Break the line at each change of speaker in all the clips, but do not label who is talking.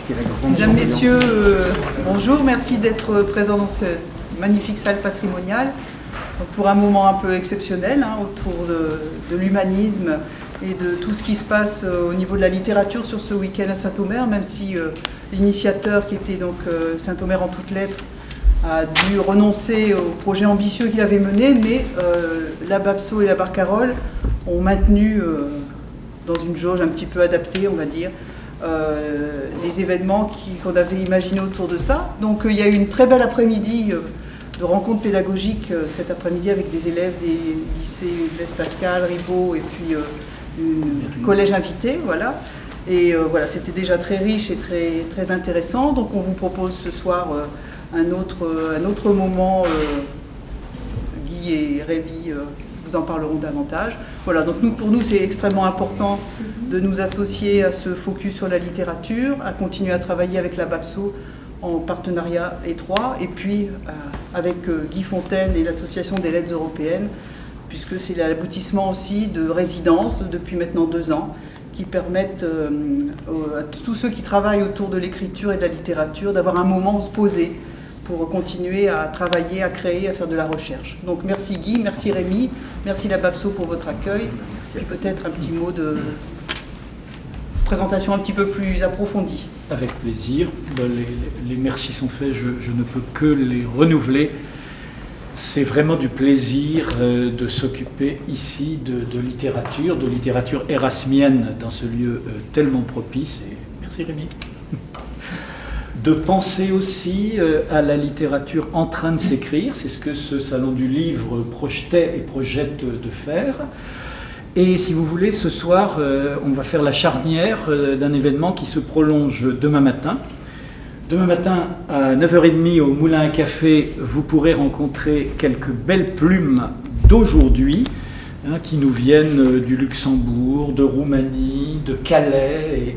Mesdames, Messieurs, bonjour, merci d'être présents dans cette magnifique salle patrimoniale pour un moment un peu exceptionnel autour de l'humanisme et de tout ce qui se passe au niveau de la littérature sur ce week-end à Saint-Omer, même si l'initiateur qui était donc Saint-Omer en toutes lettres a dû renoncer au projet ambitieux qu'il avait mené, mais la Babso et la Barcarolle ont maintenu dans une jauge un petit peu adaptée, on va dire, les événements qu'on avait imaginés autour de ça. Donc il y a eu une très belle après-midi de rencontres pédagogiques cet après-midi avec des élèves des lycées Blaise Pascal, Ribot et puis un collège invité, voilà. Et voilà, c'était déjà très riche et très intéressant. Donc on vous propose ce soir un autre moment. Guy et Rémi vous en parleront davantage. Voilà, donc pour nous, c'est extrêmement important de nous associer à ce focus sur la littérature, à continuer à travailler avec la Babso en partenariat étroit, et puis avec Guy Fontaine et l'Association des lettres européennes, puisque c'est l'aboutissement aussi de résidences depuis maintenant 2 ans, qui permettent à tous ceux qui travaillent autour de l'écriture et de la littérature d'avoir un moment où se poser pour continuer à travailler, à créer, à faire de la recherche. Donc merci Guy, merci Rémi, merci la Babso pour votre accueil, et peut-être un petit mot de présentation un petit peu plus approfondie.
Avec plaisir. Les merci sont faits, je ne peux que les renouveler. C'est vraiment du plaisir de s'occuper ici de littérature érasmienne dans ce lieu tellement propice. Et merci Rémi. De penser aussi à la littérature en train de s'écrire, c'est ce que ce Salon du Livre projetait et projette de faire. Et si vous voulez, ce soir, on va faire la charnière d'un événement qui se prolonge demain matin. Demain matin, à 9h30, au Moulin à Café, vous pourrez rencontrer quelques belles plumes d'aujourd'hui, qui nous viennent du Luxembourg, de Roumanie, de Calais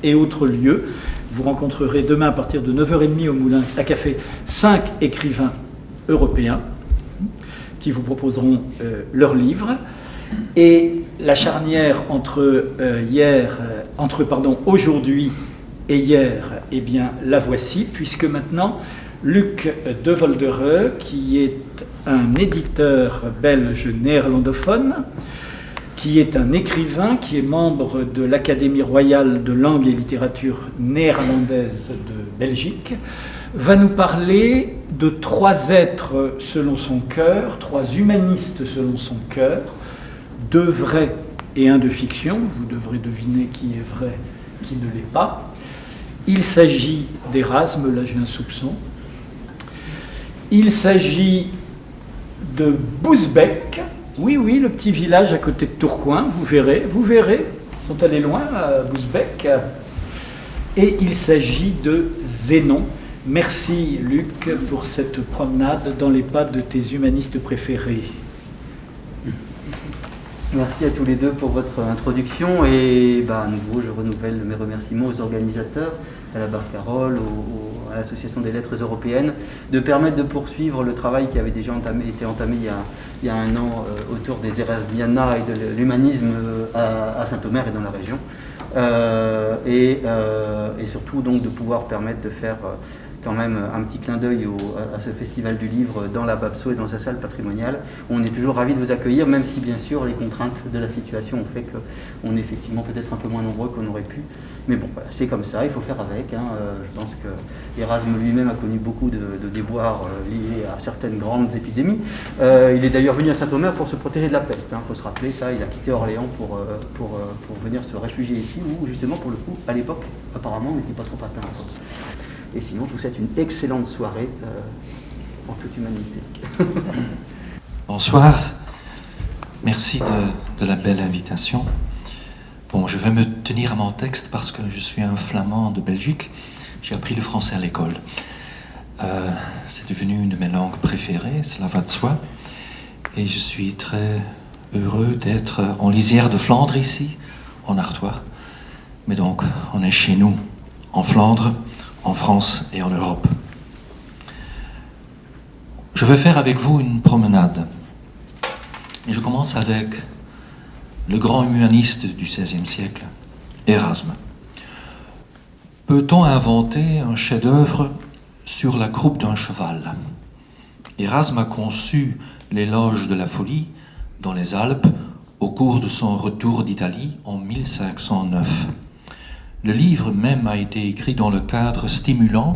et autres lieux. Vous rencontrerez demain, à partir de 9h30, au Moulin à Café, 5 écrivains européens qui vous proposeront leurs livres. Et la charnière entre aujourd'hui et hier, eh bien, la voici, puisque maintenant, Luc de Voldereux, qui est un éditeur belge néerlandophone, qui est un écrivain, qui est membre de l'Académie royale de langue et littérature néerlandaise de Belgique, va nous parler de 3 êtres selon son cœur, 3 humanistes selon son cœur, 2 vrais et 1 de fiction. Vous devrez deviner qui est vrai, qui ne l'est pas. Il s'agit d'Erasme, là j'ai un soupçon. Il s'agit de Bousbecque. Oui, le petit village à côté de Tourcoing, vous verrez, ils sont allés loin à Bousbecque. Et il s'agit de Zénon. Merci Luc pour cette promenade dans les pas de tes humanistes préférés.
Merci à tous les deux pour votre introduction et à nouveau je renouvelle mes remerciements aux organisateurs, à la Barcarolle, à l'Association des lettres européennes, de permettre de poursuivre le travail qui avait déjà été entamé il y a 1 an autour des Erasmiana et de l'humanisme à Saint-Omer et dans la région. Et surtout donc de pouvoir permettre de faire quand même un petit clin d'œil à ce festival du livre dans la Babso et dans sa salle patrimoniale. On est toujours ravis de vous accueillir, même si bien sûr les contraintes de la situation ont fait qu'on est effectivement peut-être un peu moins nombreux qu'on aurait pu. Mais bon, voilà, c'est comme ça, il faut faire avec. Je pense que Erasme lui-même a connu beaucoup de déboires liés à certaines grandes épidémies. Il est d'ailleurs venu à Saint-Omer pour se protéger de la peste. Il faut se rappeler ça, il a quitté Orléans pour venir se réfugier ici, où justement pour le coup, à l'époque, apparemment, on n'était pas trop atteint encore. Et sinon, je vous souhaite une excellente soirée en toute humanité.
Bonsoir. Merci de la belle invitation. Bon, je vais me tenir à mon texte parce que je suis un flamand de Belgique. J'ai appris le français à l'école. C'est devenu une de mes langues préférées, cela va de soi. Et je suis très heureux d'être en lisière de Flandre ici, en Artois. Mais donc, on est chez nous, en Flandre, en France et en Europe. Je vais faire avec vous une promenade. Et je commence avec le grand humaniste du XVIe siècle, Erasme. Peut-on inventer un chef-d'œuvre sur la croupe d'un cheval? Erasme a conçu l'éloge de la folie dans les Alpes au cours de son retour d'Italie en 1509. Le livre même a été écrit dans le cadre stimulant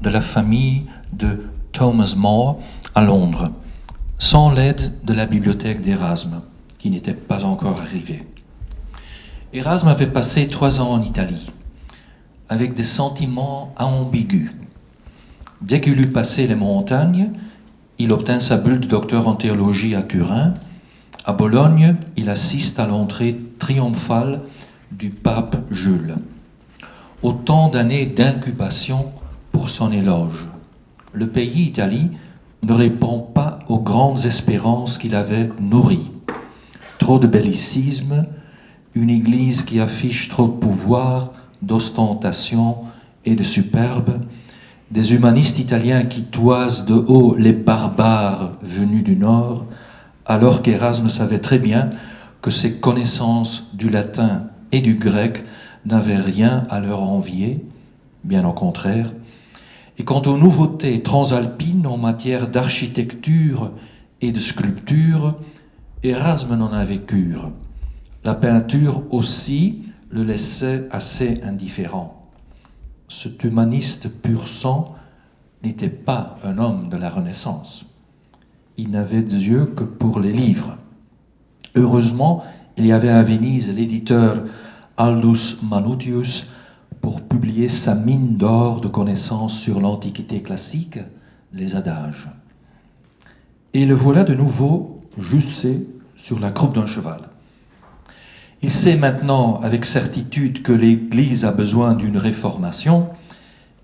de la famille de Thomas More à Londres, sans l'aide de la bibliothèque d'Erasme, qui n'était pas encore arrivée. Erasme avait passé 3 ans en Italie, avec des sentiments ambigus. Dès qu'il eut passé les montagnes, il obtint sa bulle de docteur en théologie à Turin. À Bologne, il assiste à l'entrée triomphale du pape Jules. Autant d'années d'incubation pour son éloge. Le pays, Italie, ne répond pas aux grandes espérances qu'il avait nourries. Trop de bellicisme, une église qui affiche trop de pouvoir, d'ostentation et de superbe, des humanistes italiens qui toisent de haut les barbares venus du Nord, alors qu'Erasme savait très bien que ses connaissances du latin et du grec n'avaient rien à leur envier, bien au contraire. Et quant aux nouveautés transalpines en matière d'architecture et de sculpture, Erasme n'en avait cure. La peinture aussi le laissait assez indifférent. Cet humaniste pur sang n'était pas un homme de la Renaissance. Il n'avait d'yeux que pour les livres. Heureusement, il y avait à Venise l'éditeur Aldus Manutius pour publier sa mine d'or de connaissances sur l'Antiquité classique, les adages. Et le voilà de nouveau jussé sur la croupe d'un cheval. Il sait maintenant avec certitude que l'Église a besoin d'une réformation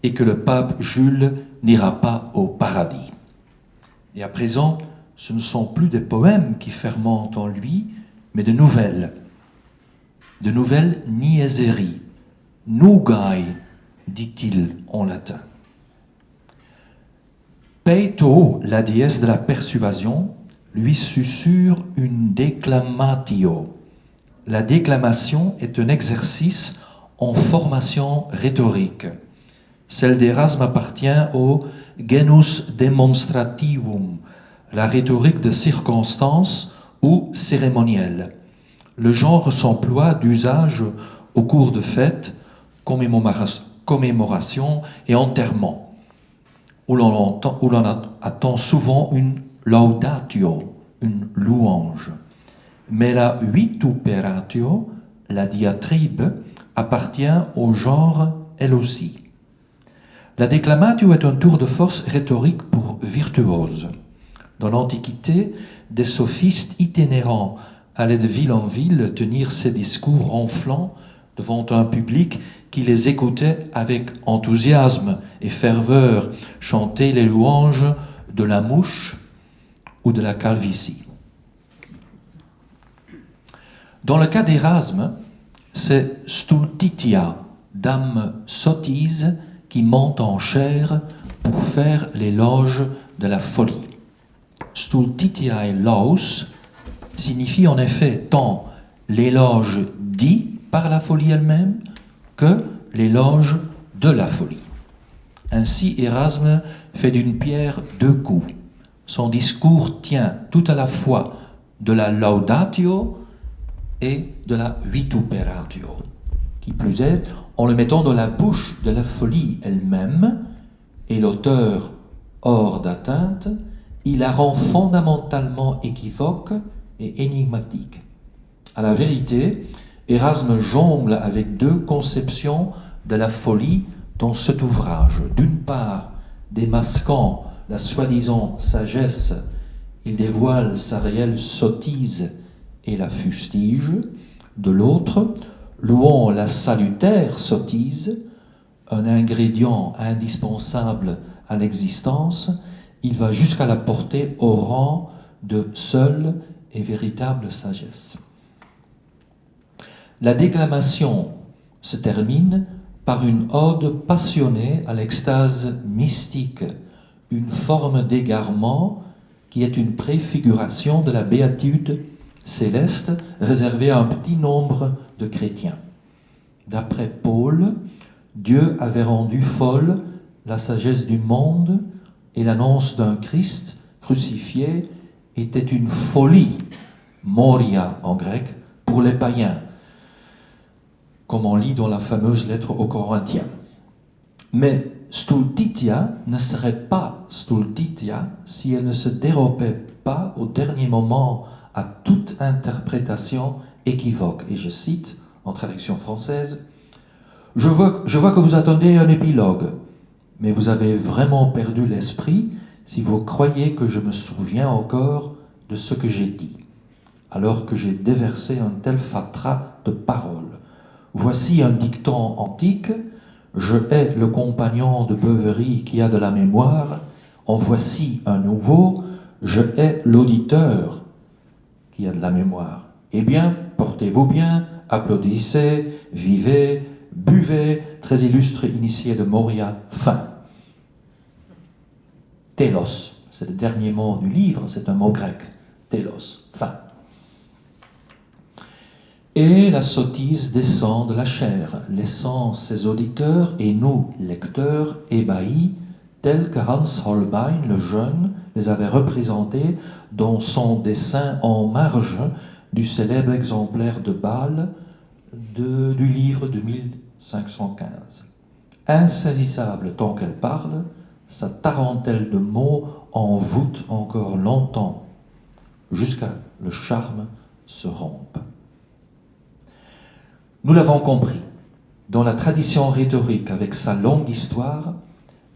et que le pape Jules n'ira pas au paradis. Et à présent, ce ne sont plus des poèmes qui fermentent en lui, mais de nouvelles niaiseries, nugae, dit-il en latin. Peito, la déesse de la persuasion, lui susurre une déclamatio. La déclamation est un exercice en formation rhétorique. Celle d'Erasme appartient au genus demonstrativum, la rhétorique de circonstance ou cérémonielle. Le genre s'emploie d'usage au cours de fêtes, commémorations et enterrements, où l'on attend souvent une laudatio, une louange. Mais la vituperatio, la diatribe, appartient au genre elle aussi. La déclamatio est un tour de force rhétorique pour virtuose. Dans l'Antiquité, des sophistes itinérants allaient de ville en ville tenir ces discours ronflants devant un public qui les écoutait avec enthousiasme et ferveur chanter les louanges de la mouche ou de la calvitie. Dans le cas d'Erasme, c'est Stultitia, dame sottise, qui monte en chair pour faire l'éloge de la folie. Stultitiae laus signifie en effet tant l'éloge dit par la folie elle-même que l'éloge de la folie. Ainsi, Erasme fait d'une pierre 2 coups. Son discours tient tout à la fois de la laudatio et de la vituperatio. Qui plus est, en le mettant dans la bouche de la folie elle-même, et l'auteur hors d'atteinte, il la rend fondamentalement équivoque et énigmatique. À la vérité, Erasme jongle avec 2 conceptions de la folie dans cet ouvrage. D'une part, démasquant la soi-disant sagesse, il dévoile sa réelle sottise et la fustige. De l'autre, louant la salutaire sottise, un ingrédient indispensable à l'existence, il va jusqu'à la porter au rang de seule et véritable sagesse. La déclamation se termine par une ode passionnée à l'extase mystique, une forme d'égarement qui est une préfiguration de la béatitude céleste réservée à un petit nombre de chrétiens. D'après Paul, Dieu avait rendu folle la sagesse du monde et l'annonce d'un Christ crucifié était une folie, moria en grec, pour les païens, comme on lit dans la fameuse lettre aux Corinthiens. Mais Stultitia ne serait pas Stultitia si elle ne se dérobait pas au dernier moment à toute interprétation équivoque. Et je cite, en traduction française, « Je vois que vous attendez un épilogue, mais vous avez vraiment perdu l'esprit si vous croyez que je me souviens encore de ce que j'ai dit, alors que j'ai déversé un tel fatras de paroles. Voici un dicton antique, je hais le compagnon de beuverie qui a de la mémoire, en voici un nouveau, je hais l'auditeur qui a de la mémoire. Eh bien, portez-vous bien, applaudissez, vivez, buvez, très illustre initié de Moria, fin. Télos, c'est le dernier mot du livre, c'est un mot grec. Télos, fin. Et la sottise descend de la chair, laissant ses auditeurs et nous, lecteurs, ébahis, tels que Hans Holbein, le jeune, les avait représentés dans son dessin en marge du célèbre exemplaire de Bâle du livre de 1515. Insaisissable tant qu'elle parle, sa tarentelle de mots envoûte encore longtemps, jusqu'à le charme se rompe. Nous l'avons compris, dans la tradition rhétorique avec sa longue histoire,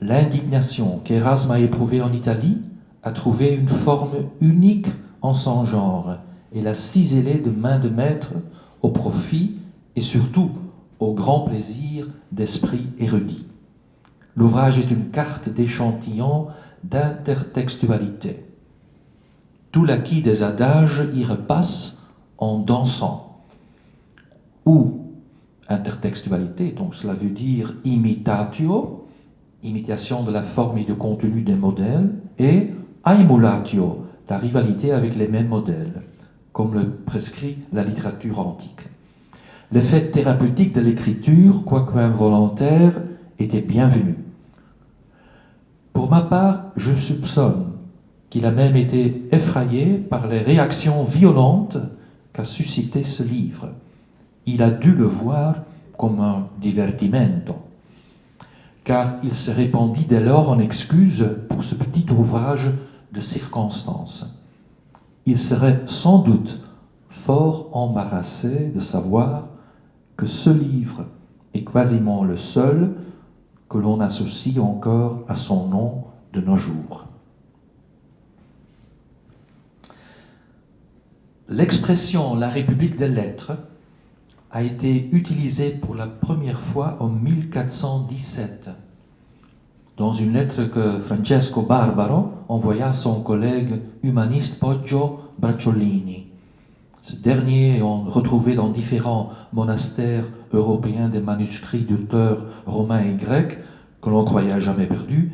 l'indignation qu'Erasme a éprouvée en Italie a trouvé une forme unique en son genre et l'a ciselée de main de maître au profit et surtout au grand plaisir d'esprits érudits. L'ouvrage est une carte d'échantillon d'intertextualité. Tout l'acquis des adages y repasse en dansant. Ou intertextualité, donc cela veut dire imitatio, imitation de la forme et du contenu des modèles, et aemulatio, la rivalité avec les mêmes modèles, comme le prescrit la littérature antique. L'effet thérapeutique de l'écriture, quoique involontaire, était bienvenu. Pour ma part, je soupçonne qu'il a même été effrayé par les réactions violentes qu'a suscité ce livre. Il a dû le voir comme un divertimento, car il se répandit dès lors en excuses pour ce petit ouvrage de circonstance. Il serait sans doute fort embarrassé de savoir que ce livre est quasiment le seul que l'on associe encore à son nom de nos jours. L'expression « la République des lettres » a été utilisée pour la première fois en 1417, dans une lettre que Francesco Barbaro envoya à son collègue humaniste Poggio Bracciolini. Ce dernier ayant retrouvé dans différents monastères européens des manuscrits d'auteurs romains et grecs que l'on croyait jamais perdus,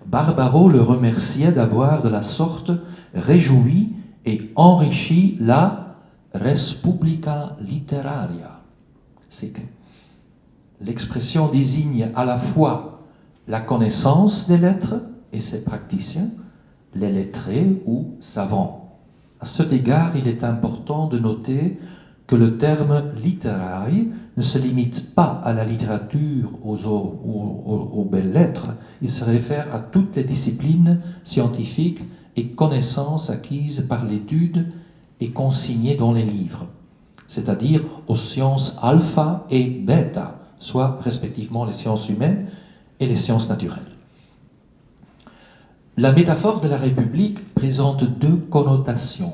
Barbaro le remerciait d'avoir de la sorte réjoui et enrichi la res publica literaria. C'est que l'expression désigne à la fois la connaissance des lettres et ses praticiens, les lettrés ou savants. À cet égard, il est important de noter que le terme literae ne se limite pas à la littérature, aux belles lettres. Il se réfère à toutes les disciplines scientifiques et connaissances acquises par l'étude et consignées dans les livres, c'est-à-dire aux sciences alpha et bêta, soit respectivement les sciences humaines et les sciences naturelles. La métaphore de la République présente deux connotations.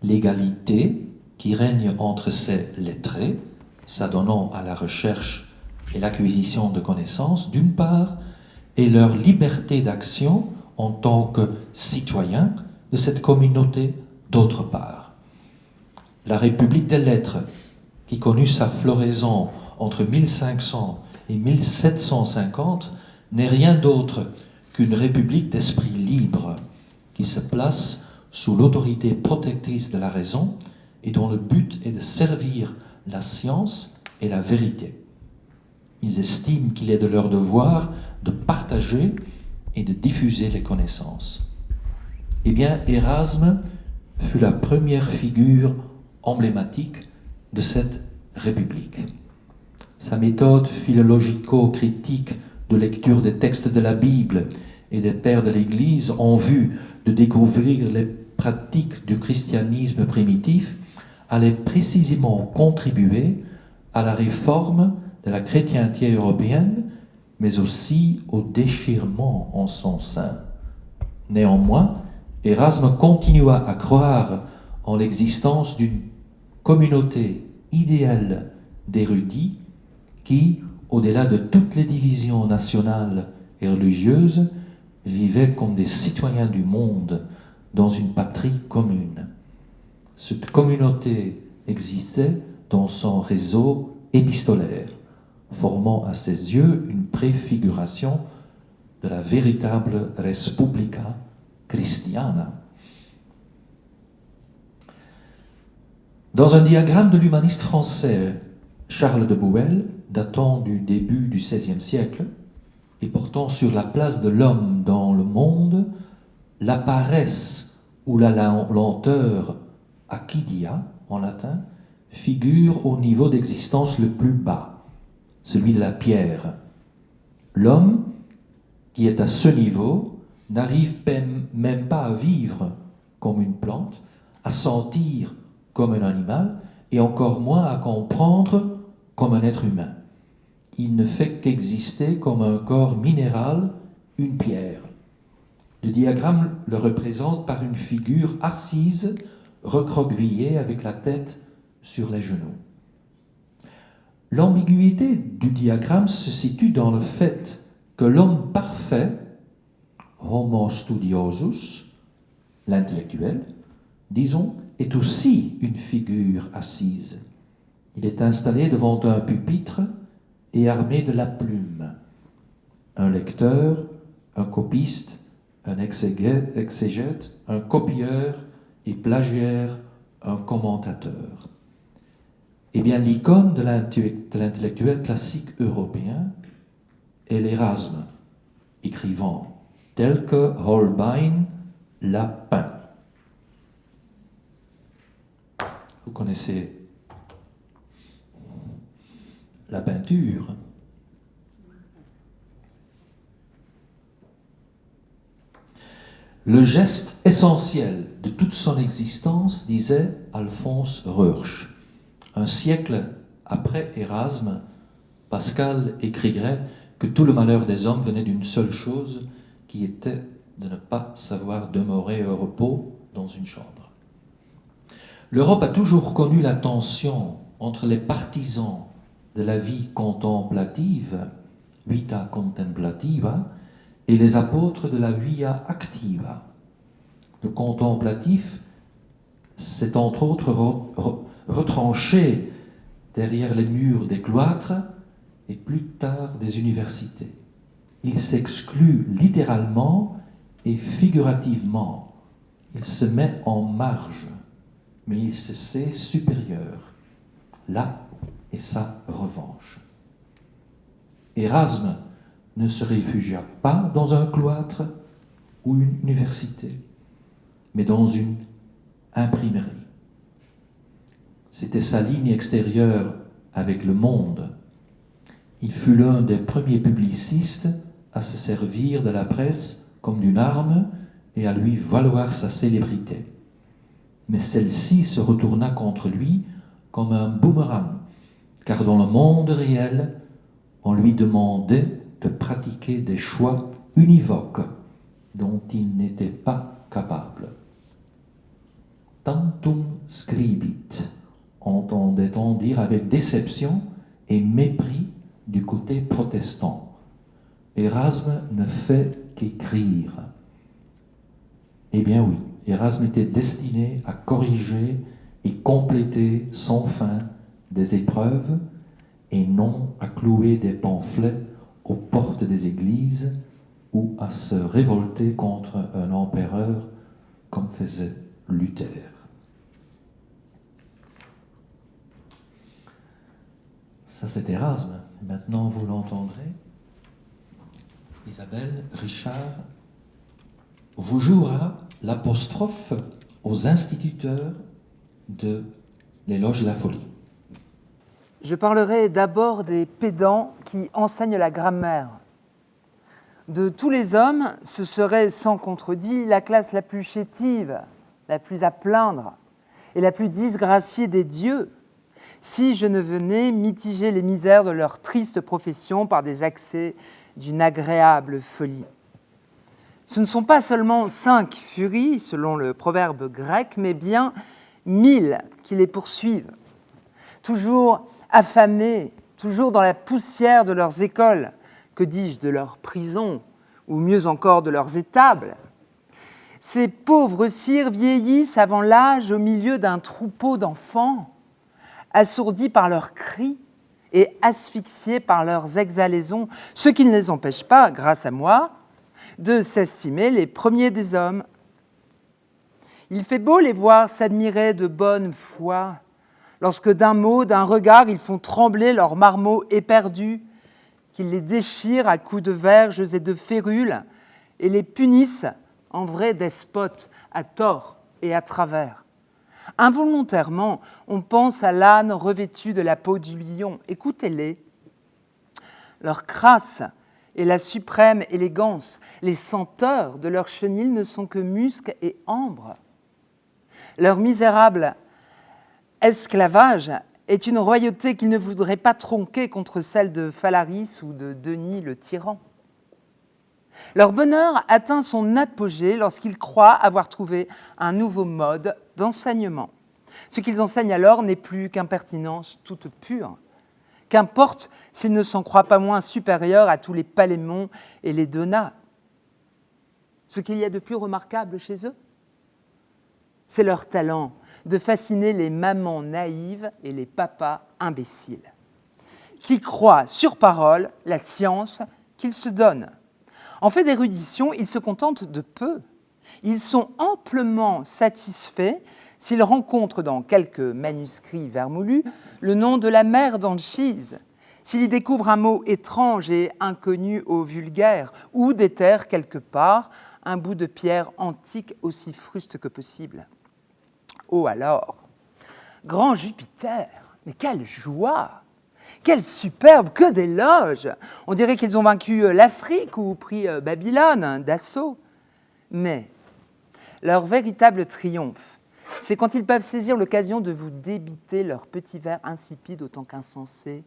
L'égalité qui règne entre ces lettrés, s'adonnant à la recherche et l'acquisition de connaissances d'une part, et leur liberté d'action en tant que citoyens de cette communauté d'autre part. La République des lettres, qui connut sa floraison entre 1500 et 1750, n'est rien d'autre qu'une république d'esprit libre qui se place sous l'autorité protectrice de la raison et dont le but est de servir la science et la vérité. Ils estiment qu'il est de leur devoir de partager et de diffuser les connaissances. Eh bien, Érasme fut la première figure emblématique de cette République. Sa méthode philologico-critique de lecture des textes de la Bible et des pères de l'Église en vue de découvrir les pratiques du christianisme primitif allait précisément contribuer à la réforme de la chrétienté européenne, mais aussi au déchirement en son sein. Néanmoins, Érasme continua à croire en l'existence d'une communauté idéale d'érudits qui, au-delà de toutes les divisions nationales et religieuses, vivaient comme des citoyens du monde dans une patrie commune. Cette communauté existait dans son réseau épistolaire, formant à ses yeux une préfiguration de la véritable Respublica Christiana. Dans un diagramme de l'humaniste français Charles de Bouël, datant du début du XVIe siècle et portant sur la place de l'homme dans le monde, la paresse ou la lenteur, accidia en latin, figure au niveau d'existence le plus bas, celui de la pierre. L'homme, qui est à ce niveau, n'arrive même pas à vivre comme une plante, à sentir comme un animal, et encore moins à comprendre comme un être humain. Il ne fait qu'exister comme un corps minéral, une pierre. Le diagramme le représente par une figure assise, recroquevillée avec la tête sur les genoux. L'ambiguïté du diagramme se situe dans le fait que l'homme parfait, Homo studiosus, l'intellectuel, disons, est aussi une figure assise. Il est installé devant un pupitre et armé de la plume. Un lecteur, un copiste, un exégète, un copieur et plagiaire, un commentateur. Eh bien, l'icône de l'intellectuel classique européen est l'Érasme, écrivant tel que Holbein l'a peint. Vous connaissez la peinture. Le geste essentiel de toute son existence, disait Alphonse Rörsch. Un siècle après Érasme, Pascal écrirait que tout le malheur des hommes venait d'une seule chose, qui était de ne pas savoir demeurer au repos dans une chambre. L'Europe a toujours connu la tension entre les partisans de la vie contemplative, vita contemplativa, et les apôtres de la via activa. Le contemplatif s'est entre autres retranché derrière les murs des cloîtres et plus tard des universités. Il s'exclut littéralement et figurativement. Il se met en marge, mais il se sait supérieur. Là est sa revanche. Érasme ne se réfugia pas dans un cloître ou une université, mais dans une imprimerie. C'était sa ligne extérieure avec le monde. Il fut l'un des premiers publicistes à se servir de la presse comme d'une arme et à lui valoir sa célébrité. Mais celle-ci se retourna contre lui comme un boomerang, car dans le monde réel, on lui demandait de pratiquer des choix univoques dont il n'était pas capable. Tantum scribit, entendait-on dire avec déception et mépris du côté protestant. Érasme ne fait qu'écrire. Eh bien oui, Érasme était destiné à corriger et compléter sans fin des épreuves et non à clouer des pamphlets aux portes des églises ou à se révolter contre un empereur comme faisait Luther. Ça, c'est Erasme. Maintenant, vous l'entendrez. Isabelle Richard vous jouera l'apostrophe aux instituteurs de l'éloge de la folie.
Je parlerai d'abord des pédants qui enseignent la grammaire. De tous les hommes, ce serait sans contredit la classe la plus chétive, la plus à plaindre et la plus disgraciée des dieux, si je ne venais mitiger les misères de leur triste profession par des accès d'une agréable folie. Ce ne sont pas seulement 5 furies, selon le proverbe grec, mais bien 1000 qui les poursuivent, toujours affamés, toujours dans la poussière de leurs écoles, que dis-je, de leurs prisons, ou mieux encore de leurs étables. Ces pauvres sires vieillissent avant l'âge au milieu d'un troupeau d'enfants, assourdis par leurs cris et asphyxiés par leurs exhalaisons, ce qui ne les empêche pas, grâce à moi, de s'estimer les premiers des hommes. Il fait beau les voir s'admirer de bonne foi, lorsque d'un mot, d'un regard, ils font trembler leurs marmots éperdus, qu'ils les déchirent à coups de verges et de férules, et les punissent en vrais despotes, à tort et à travers. Involontairement, on pense à l'âne revêtu de la peau du lion. Écoutez-les. Leur crasse et la suprême élégance, les senteurs de leurs chenilles ne sont que musc et ambre. Leur misérable esclavage est une royauté qu'ils ne voudraient pas tronquer contre celle de Phalaris ou de Denis le tyran. Leur bonheur atteint son apogée lorsqu'ils croient avoir trouvé un nouveau mode d'enseignement. Ce qu'ils enseignent alors n'est plus qu'impertinence toute pure. Qu'importe s'ils ne s'en croient pas moins supérieurs à tous les Palémons et les Donats. Ce qu'il y a de plus remarquable chez eux, c'est leur talent de fasciner les mamans naïves et les papas imbéciles, qui croient sur parole la science qu'ils se donnent. En fait d'érudition, ils se contentent de peu. Ils sont amplement satisfaits s'ils rencontrent dans quelques manuscrits vermoulus le nom de la mère d'Anchise, s'ils y découvrent un mot étrange et inconnu au vulgaire, ou déterrent quelque part un bout de pierre antique aussi fruste que possible. Oh alors, grand Jupiter, mais quelle joie! Quelle superbe, que d'éloges! On dirait qu'ils ont vaincu l'Afrique ou pris Babylone d'assaut. Mais leur véritable triomphe, c'est quand ils peuvent saisir l'occasion de vous débiter leurs petits vers insipides autant qu'insensés.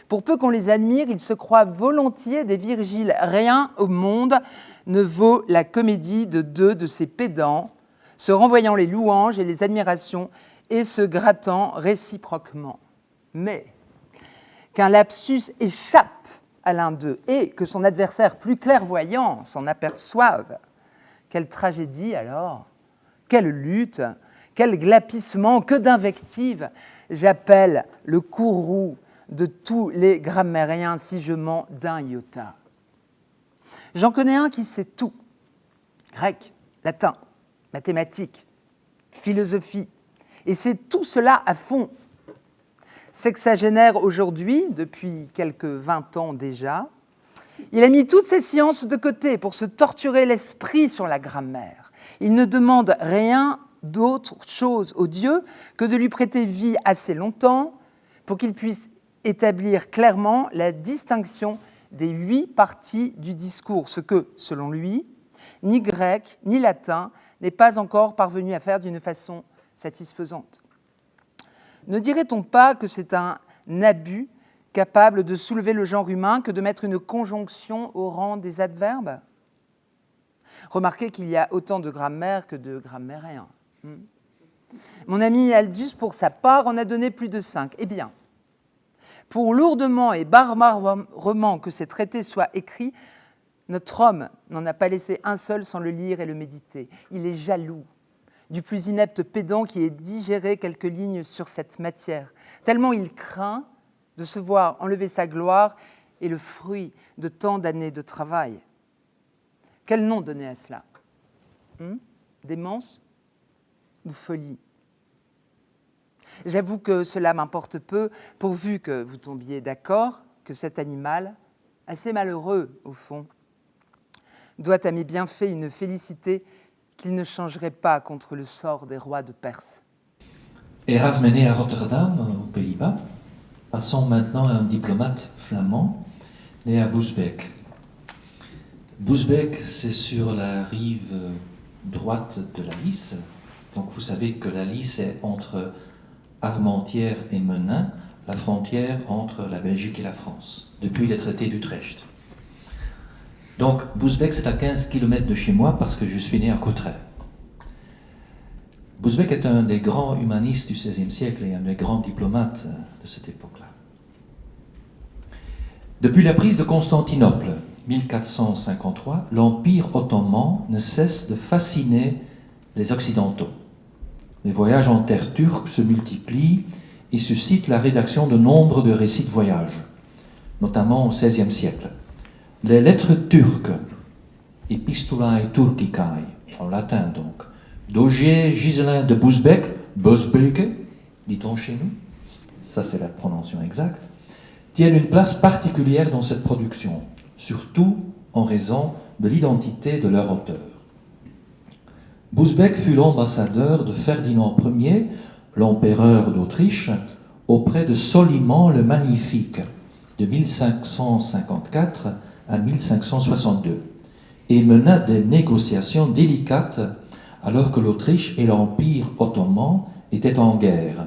Pour peu qu'on les admire, ils se croient volontiers des Virgiles. Rien au monde ne vaut la comédie de 2 de ces pédants, se renvoyant les louanges et les admirations et se grattant réciproquement. Mais qu'un lapsus échappe à l'un d'eux et que son adversaire plus clairvoyant s'en aperçoive, quelle tragédie alors, quelle lutte, quel glapissement, que d'invectives j'appelle le courroux de tous les grammairiens si je mens d'un iota. J'en connais un qui sait tout, grec, latin, mathématiques, philosophie, et c'est tout cela à fond. Sexagénaire aujourd'hui, depuis quelques 20 ans déjà, il a mis toutes ces sciences de côté pour se torturer l'esprit sur la grammaire. Il ne demande rien d'autre chose au Dieu que de lui prêter vie assez longtemps pour qu'il puisse établir clairement la distinction des 8 parties du discours, ce que, selon lui, ni grec ni latin n'est pas encore parvenu à faire d'une façon satisfaisante. Ne dirait-on pas que c'est un abus capable de soulever le genre humain que de mettre une conjonction au rang des adverbes ? Remarquez qu'il y a autant de grammaire que de grammairiens. Mon ami Aldus, pour sa part, en a donné plus de 5. Eh bien, pour lourdement et barbarement que ces traités soient écrits, notre homme n'en a pas laissé un seul sans le lire et le méditer. Il est jaloux du plus inepte pédant qui ait digéré quelques lignes sur cette matière, tellement il craint de se voir enlever sa gloire et le fruit de tant d'années de travail. Quel nom donner à cela ? Démence ou folie ? J'avoue que cela m'importe peu, pourvu que vous tombiez d'accord que cet animal, assez malheureux au fond, doit à mes bienfaits une félicité qu'il ne changerait pas contre le sort des rois de Perse.
Erasme est né à Rotterdam, aux Pays-Bas. Passons maintenant à un diplomate flamand, né à Boesbeek. Boesbeek, c'est sur la rive droite de la Lys. Donc vous savez que la Lys est entre Armentières et Menin, la frontière entre la Belgique et la France, depuis les traités d'Utrecht. Donc Boesbeek, c'est à 15 km de chez moi parce que je suis né à Cotteret. Boesbeek est un des grands humanistes du XVIe siècle et un des grands diplomates de cette époque-là. Depuis la prise de Constantinople, 1453, l'Empire ottoman ne cesse de fasciner les Occidentaux. Les voyages en terre turque se multiplient et suscitent la rédaction de nombre de récits de voyages, notamment au XVIe siècle. Les lettres turques, Epistulae Turcicae, en latin donc, d'Auger Ghiselin de Boesbeek, Boesbeek, dit-on chez nous, ça c'est la prononciation exacte, tiennent une place particulière dans cette production, surtout en raison de l'identité de leur auteur. Boesbeek fut l'ambassadeur de Ferdinand Ier, l'empereur d'Autriche, auprès de Soliman le Magnifique, de 1554 à 1562, et mena des négociations délicates alors que l'Autriche et l'Empire ottoman étaient en guerre.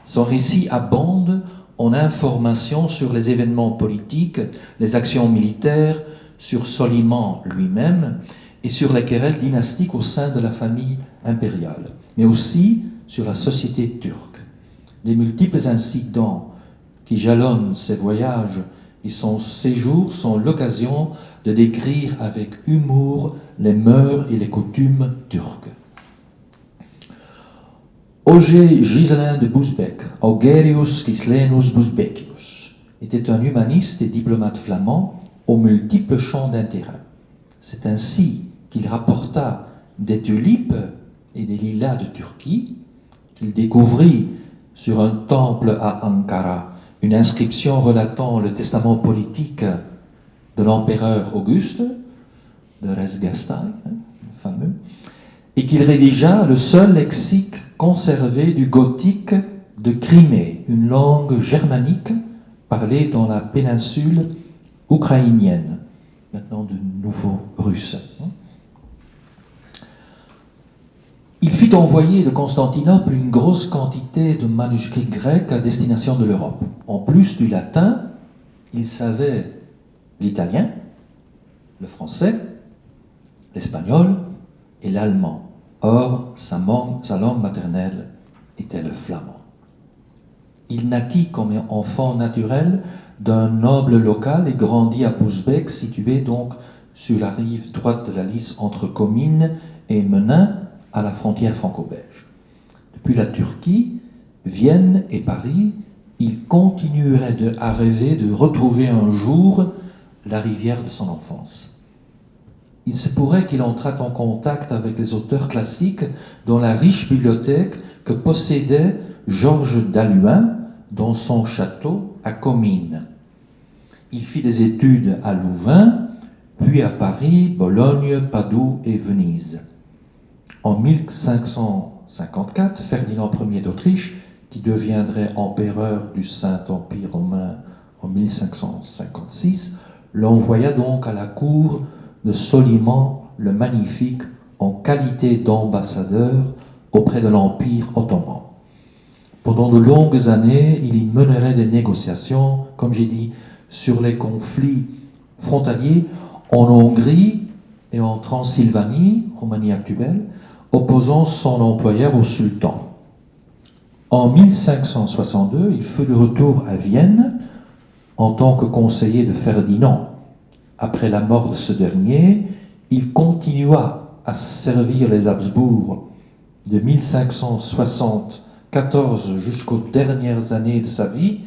Son récit abonde en informations sur les événements politiques, les actions militaires, sur Soliman lui-même et sur les querelles dynastiques au sein de la famille impériale, mais aussi sur la société turque. Les multiples incidents qui jalonnent ses voyages et son séjour sont l'occasion de décrire avec humour les mœurs et les coutumes turques. Auger Ghiselin de Boesbeek, Augerius Ghislenus Boesbekius, était un humaniste et diplomate flamand aux multiples champs d'intérêt. C'est ainsi qu'il rapporta des tulipes et des lilas de Turquie, qu'il découvrit sur un temple à Ankara une inscription relatant le testament politique de l'empereur Auguste, de Resgestein, fameux, et qu'il rédigea le seul lexique conservé du gothique de Crimée, une langue germanique parlée dans la péninsule ukrainienne, maintenant de nouveau russe. Il fit envoyer de Constantinople une grosse quantité de manuscrits grecs à destination de l'Europe. En plus du latin, il savait l'italien, le français, l'espagnol et l'allemand. Or, sa langue maternelle était le flamand. Il naquit comme enfant naturel d'un noble local et grandit à Boesbeek, situé donc sur la rive droite de la Lys entre Comines et Menin, à la frontière franco-belge. Depuis la Turquie, Vienne et Paris, il continuerait à rêver de retrouver un jour la rivière de son enfance. Il se pourrait qu'il entrât en contact avec les auteurs classiques dans la riche bibliothèque que possédait Georges d'Halluin dans son château à Comines. Il fit des études à Louvain, puis à Paris, Bologne, Padoue et Venise. En 1554, Ferdinand Ier d'Autriche, qui deviendrait empereur du Saint-Empire romain en 1556, l'envoya donc à la cour de Soliman le Magnifique en qualité d'ambassadeur auprès de l'Empire ottoman. Pendant de longues années, il y mènerait des négociations, comme j'ai dit, sur les conflits frontaliers en Hongrie et en Transylvanie, Roumanie actuelle, opposant son employeur au sultan. En 1562, il fut de retour à Vienne en tant que conseiller de Ferdinand. Après la mort de ce dernier, il continua à servir les Habsbourg de 1574 jusqu'aux dernières années de sa vie.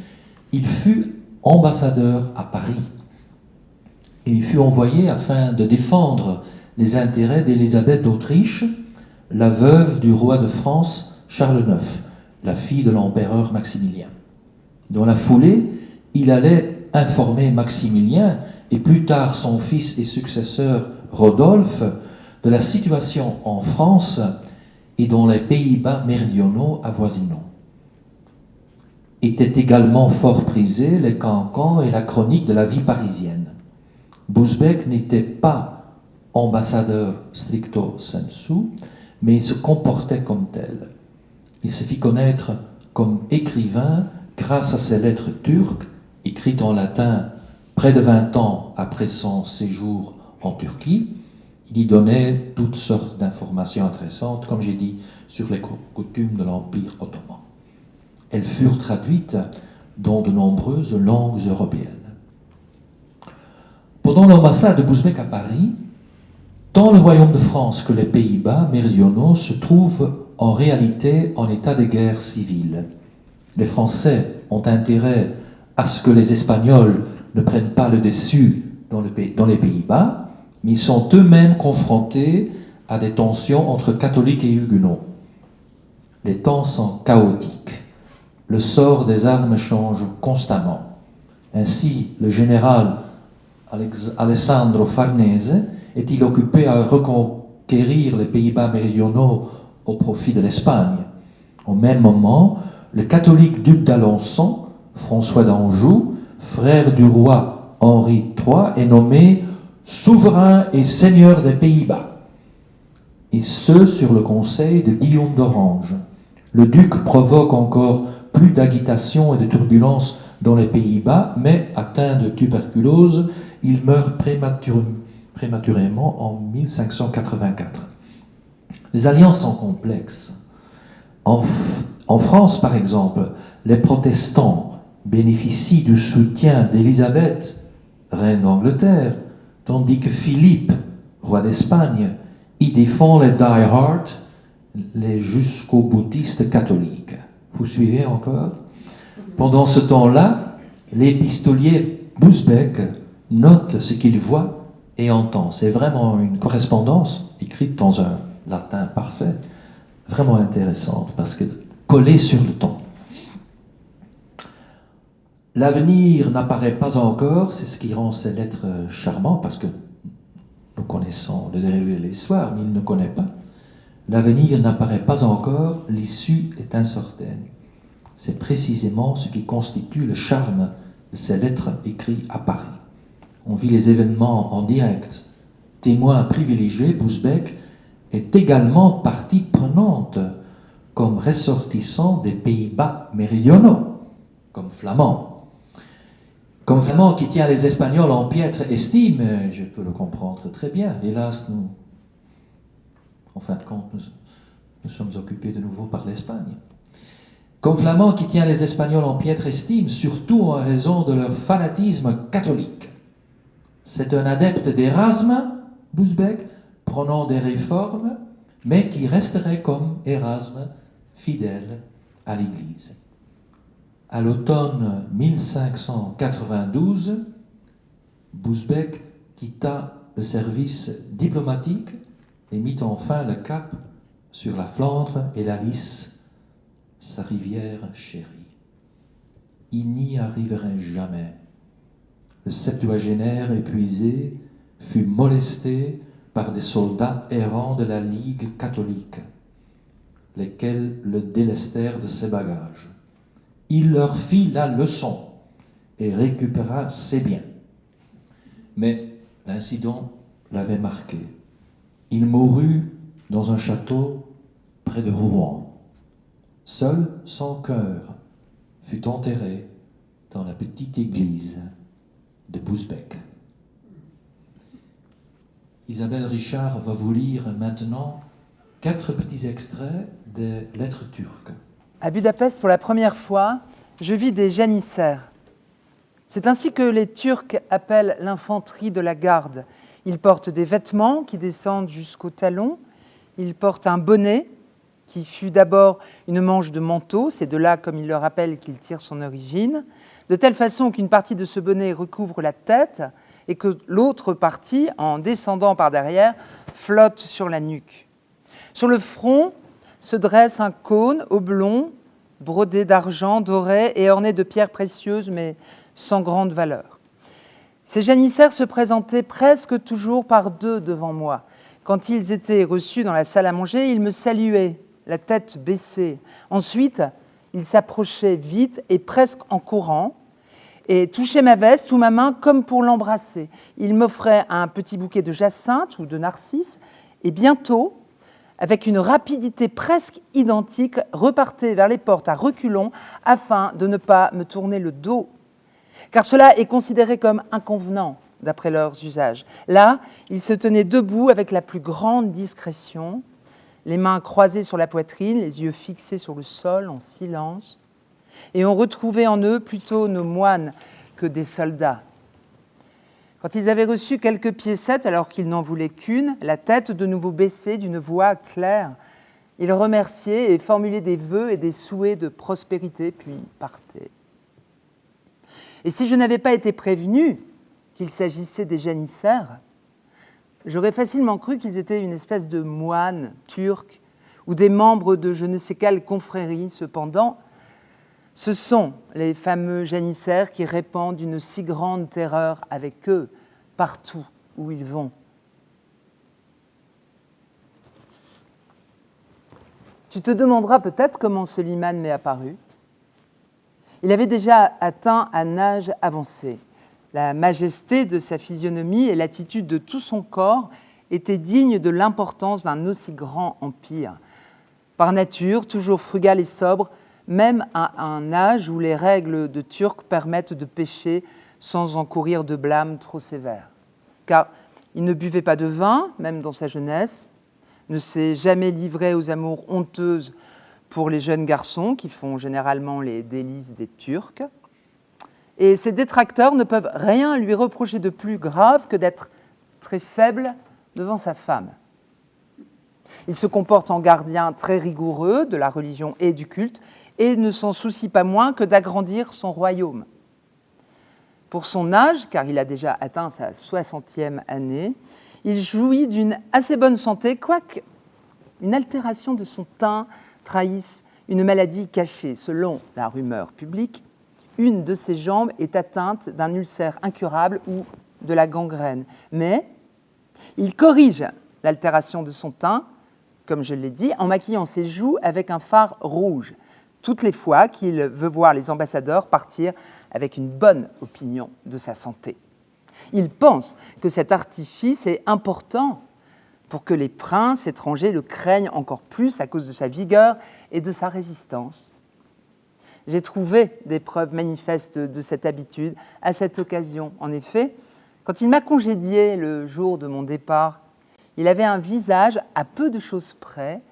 Il fut ambassadeur à Paris. Il y fut envoyé afin de défendre les intérêts d'Élisabeth d'Autriche, la veuve du roi de France Charles IX, la fille de l'empereur Maximilien. Dans la foulée, il allait informer Maximilien et plus tard son fils et successeur Rodolphe de la situation en France et dans les Pays-Bas méridionaux avoisinants. Étaient également fort prisés les cancans et la chronique de la vie parisienne. Bousbecq n'était pas ambassadeur stricto sensu, mais il se comportait comme tel. Il se fit connaître comme écrivain grâce à ses lettres turques, écrites en latin près de 20 ans après son séjour en Turquie. Il y donnait toutes sortes d'informations intéressantes, comme j'ai dit, sur les coutumes de l'Empire ottoman. Elles furent traduites dans de nombreuses langues européennes. Pendant l'ambassade de Bousbecq à Paris, tant le Royaume de France que les Pays-Bas méridionaux se trouvent en réalité en état de guerre civile. Les Français ont intérêt à ce que les Espagnols ne prennent pas le dessus dans les Pays-Bas, mais ils sont eux-mêmes confrontés à des tensions entre catholiques et huguenots. Les temps sont chaotiques. Le sort des armes change constamment. Ainsi, le général Alessandro Farnese est-il occupé à reconquérir les Pays-Bas méridionaux au profit de l'Espagne. Au même moment, le catholique duc d'Alençon, François d'Anjou, frère du roi Henri III, est nommé souverain et seigneur des Pays-Bas, et ce sur le conseil de Guillaume d'Orange. Le duc provoque encore plus d'agitation et de turbulences dans les Pays-Bas, mais atteint de tuberculose, il meurt prématurément en 1584. Les alliances sont complexes. En France, par exemple, les protestants bénéficient du soutien d'Élisabeth, reine d'Angleterre, tandis que Philippe, roi d'Espagne, y défend les die-hard, les jusqu'au-boutistes catholiques. Vous suivez encore? Pendant ce temps-là, l'épistolier Bousbecq note ce qu'il voit et entend. C'est vraiment une correspondance écrite dans un latin parfait, vraiment intéressante, parce que collée sur le temps. L'avenir n'apparaît pas encore, c'est ce qui rend ces lettres charmantes, parce que nous connaissons le dérivé de l'histoire, mais il ne connaît pas. L'avenir n'apparaît pas encore, l'issue est incertaine. C'est précisément ce qui constitue le charme de ces lettres écrites à Paris. On vit les événements en direct. Témoin privilégié, Bousbecq est également partie prenante comme ressortissant des Pays-Bas méridionaux, comme flamand. Comme flamand qui tient les Espagnols en piètre estime, je peux le comprendre très bien. Hélas, nous, en fin de compte, nous sommes occupés de nouveau par l'Espagne. Comme flamand qui tient les Espagnols en piètre estime, surtout en raison de leur fanatisme catholique. C'est un adepte d'Érasme, Bousbecq, prônant des réformes, mais qui resterait comme Érasme, fidèle à l'Église. À l'automne 1592, Bousbecq quitta le service diplomatique et mit enfin le cap sur la Flandre et la Lys, sa rivière chérie. Il n'y arriverait jamais. Le septuagénaire épuisé fut molesté par des soldats errants de la Ligue catholique, lesquels le délestèrent de ses bagages. Il leur fit la leçon et récupéra ses biens. Mais l'incident l'avait marqué. Il mourut dans un château près de Rouen. Seul son cœur fut enterré dans la petite église de Bousbecq. Isabelle Richard va vous lire maintenant 4 petits extraits des lettres turques.
À Budapest, pour la première fois, je vis des janissaires. C'est ainsi que les Turcs appellent l'infanterie de la garde. Ils portent des vêtements qui descendent jusqu'aux talons. Ils portent un bonnet qui fut d'abord une manche de manteau. C'est de là, comme il le rappelle, qu'il tire son origine. De telle façon qu'une partie de ce bonnet recouvre la tête et que l'autre partie, en descendant par derrière, flotte sur la nuque. Sur le front se dresse un cône oblong brodés d'argent, dorés et ornés de pierres précieuses, mais sans grande valeur. Ces janissaires se présentaient presque toujours par deux devant moi. Quand ils étaient reçus dans la salle à manger, ils me saluaient, la tête baissée. Ensuite, ils s'approchaient vite et presque en courant, et touchaient ma veste ou ma main comme pour l'embrasser. Ils m'offraient un petit bouquet de jacinthe ou de narcisses, et bientôt, avec une rapidité presque identique, repartaient vers les portes à reculons afin de ne pas me tourner le dos. Car cela est considéré comme inconvenant d'après leurs usages. Là, ils se tenaient debout avec la plus grande discrétion, les mains croisées sur la poitrine, les yeux fixés sur le sol en silence, et on retrouvait en eux plutôt nos moines que des soldats. Quand ils avaient reçu quelques piécettes, alors qu'ils n'en voulaient qu'une, la tête de nouveau baissée d'une voix claire, ils remerciaient et formulaient des vœux et des souhaits de prospérité, puis partaient. Et si je n'avais pas été prévenue qu'il s'agissait des janissaires, j'aurais facilement cru qu'ils étaient une espèce de moines turcs ou des membres de je ne sais quelle confrérie. Cependant, ce sont les fameux janissaires qui répandent une si grande terreur avec eux partout où ils vont. Tu te demanderas peut-être comment Soliman m'est apparu. Il avait déjà atteint un âge avancé. La majesté de sa physionomie et l'attitude de tout son corps étaient dignes de l'importance d'un aussi grand empire. Par nature, toujours frugal et sobre, même à un âge où les règles de Turc permettent de pécher sans encourir de blâme trop sévère. Car il ne buvait pas de vin, même dans sa jeunesse, ne s'est jamais livré aux amours honteuses pour les jeunes garçons qui font généralement les délices des Turcs. Et ses détracteurs ne peuvent rien lui reprocher de plus grave que d'être très faible devant sa femme. Il se comporte en gardien très rigoureux de la religion et du culte et ne s'en soucie pas moins que d'agrandir son royaume. Pour son âge, car il a déjà atteint sa 60e année, il jouit d'une assez bonne santé, quoique une altération de son teint trahisse une maladie cachée. Selon la rumeur publique, une de ses jambes est atteinte d'un ulcère incurable ou de la gangrène. Mais il corrige l'altération de son teint, comme je l'ai dit, en maquillant ses joues avec un fard rouge, toutes les fois qu'il veut voir les ambassadeurs partir avec une bonne opinion de sa santé. Il pense que cet artifice est important pour que les princes étrangers le craignent encore plus à cause de sa vigueur et de sa résistance. J'ai trouvé des preuves manifestes de cette habitude à cette occasion. En effet, quand il m'a congédié le jour de mon départ, il avait un visage à peu de choses près,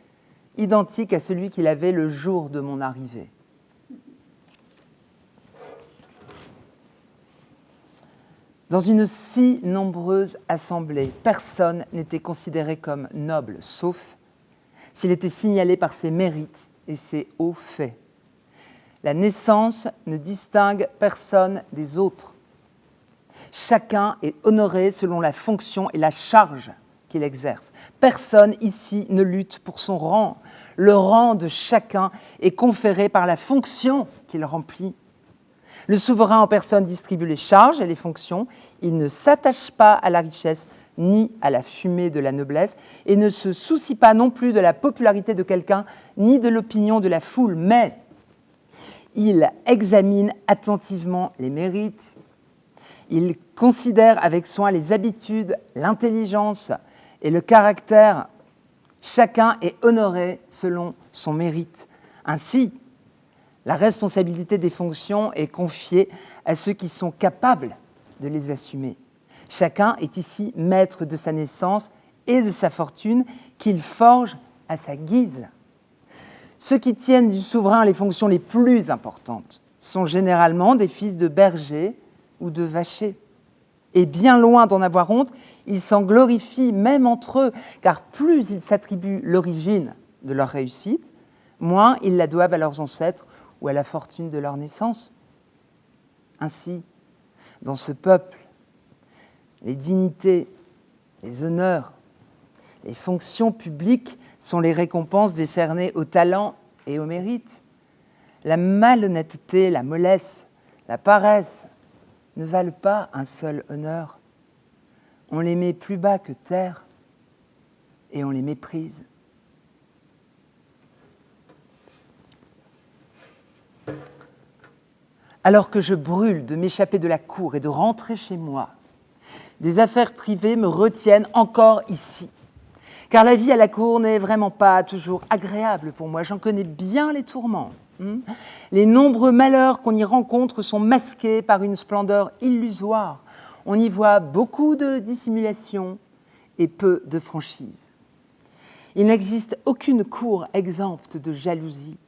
identique à celui qu'il avait le jour de mon arrivée. Dans une si nombreuse assemblée, personne n'était considéré comme noble, sauf s'il était signalé par ses mérites et ses hauts faits. La naissance ne distingue personne des autres. Chacun est honoré selon la fonction et la charge qu'il exerce. Personne ici ne lutte pour son rang. Le rang de chacun est conféré par la fonction qu'il remplit. Le souverain en personne distribue les charges et les fonctions. Il ne s'attache pas à la richesse ni à la fumée de la noblesse et ne se soucie pas non plus de la popularité de quelqu'un ni de l'opinion de la foule, mais il examine attentivement les mérites. Il considère avec soin les habitudes, l'intelligence et le caractère. Chacun est honoré selon son mérite. Ainsi, la responsabilité des fonctions est confiée à ceux qui sont capables de les assumer. Chacun est ici maître de sa naissance et de sa fortune qu'il forge à sa guise. Ceux qui tiennent du souverain les fonctions les plus importantes sont généralement des fils de bergers ou de vachers. Et bien loin d'en avoir honte, ils s'en glorifient même entre eux, car plus ils s'attribuent l'origine de leur réussite, moins ils la doivent à leurs ancêtres ou à la fortune de leur naissance. Ainsi, dans ce peuple, les dignités, les honneurs, les fonctions publiques sont les récompenses décernées au talent et au mérite. la malhonnêteté, la mollesse, la paresse ne valent pas un seul honneur. On les met plus bas que terre et on les méprise. Alors que je brûle de m'échapper de la cour et de rentrer chez moi, des affaires privées me retiennent encore ici. Car la vie à la cour n'est vraiment pas toujours agréable pour moi. J'en connais bien les tourments. Les nombreux malheurs qu'on y rencontre sont masqués par une splendeur illusoire. On y voit beaucoup de dissimulation et peu de franchise. Il n'existe aucune cour exempte de jalousie,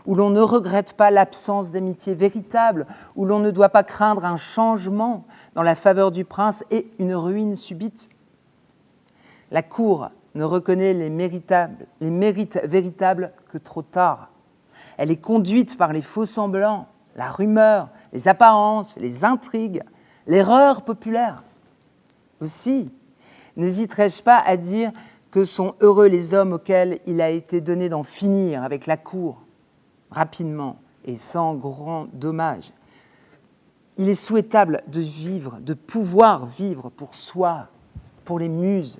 où l'on ne regrette pas l'absence d'amitié véritable, où l'on ne doit pas craindre un changement dans la faveur du prince et une ruine subite. La cour ne reconnaît les mérites véritables que trop tard. Elle est conduite par les faux-semblants, la rumeur, les apparences, les intrigues, l'erreur populaire. Aussi, n'hésiterai-je pas à dire que sont heureux les hommes auxquels il a été donné d'en finir avec la cour, rapidement et sans grand dommage. Il est souhaitable de vivre, de pouvoir vivre pour soi, pour les muses,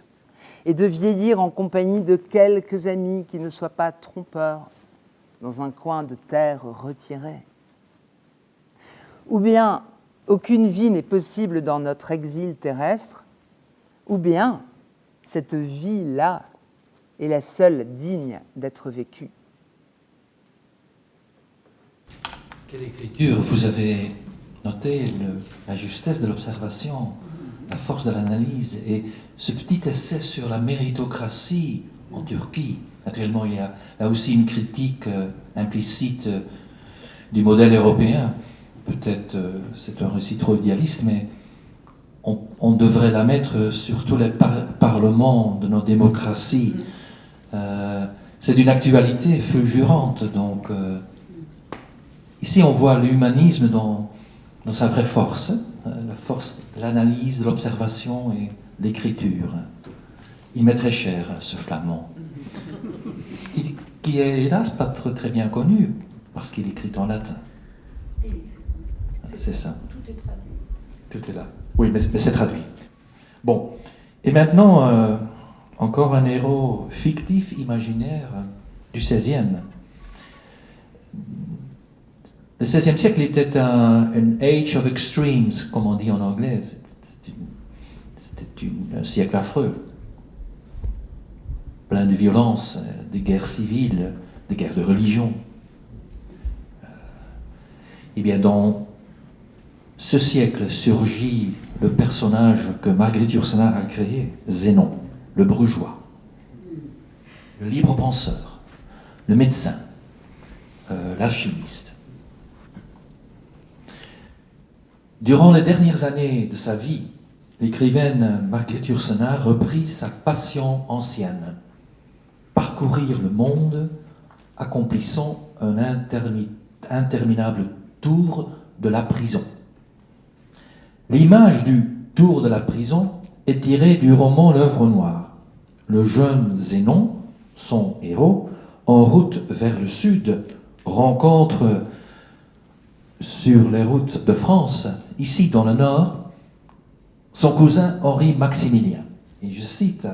et de vieillir en compagnie de quelques amis qui ne soient pas trompeurs, dans un coin de terre retiré. Ou bien, aucune vie n'est possible dans notre exil terrestre, ou bien, cette vie-là est la seule digne d'être vécue.
Quelle écriture! Vous avez noté la justesse de l'observation, la force de l'analyse et ce petit essai sur la méritocratie en Turquie. Naturellement, il y a là aussi une critique implicite du modèle européen. Peut-être c'est un récit trop idéaliste, mais on devrait la mettre sur tous les parlements de nos démocraties. C'est d'une actualité fulgurante. Donc, ici, on voit l'humanisme dans sa vraie force, la force de l'analyse, de l'observation et de l'écriture. Il m'est très cher, ce flamand, qui est hélas pas très bien connu, parce qu'il écrit en latin. C'est ça.
Tout est traduit.
Tout est là. Oui, mais c'est traduit. Bon. Et maintenant, encore un héros fictif, imaginaire, du XVIe. Le XVIe siècle était un age of extremes, comme on dit en anglais. C'était un siècle affreux. Plein de violence, des guerres civiles, des guerres de religion. Eh bien, dans ce siècle surgit le personnage que Marguerite Yourcenar a créé, Zénon, le brugeois, le libre penseur, le médecin, l'alchimiste. Durant les dernières années de sa vie, l'écrivaine Marguerite Yourcenar reprit sa passion ancienne, parcourir le monde, accomplissant un interminable tour de la prison. L'image du tour de la prison est tirée du roman L'œuvre noire. Le jeune Zénon, son héros, en route vers le sud, rencontre sur les routes de France, ici dans le nord, son cousin Henri Maximilien. Et je cite: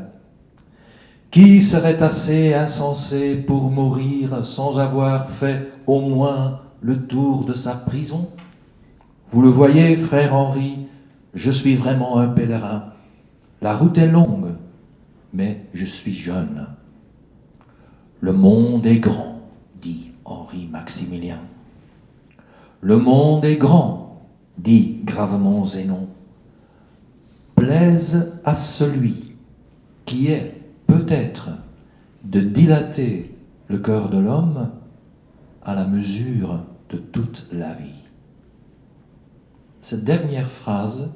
« Qui serait assez insensé pour mourir sans avoir fait au moins le tour de sa prison ? Vous le voyez, frère Henri, je suis vraiment un pèlerin. La route est longue, mais je suis jeune. Le monde est grand, dit Henri Maximilien. Le monde est grand, dit gravement Zénon. Plaise à celui qui est, peut-être, de dilater le cœur de l'homme à la mesure de toute la vie. » Cette dernière phrase,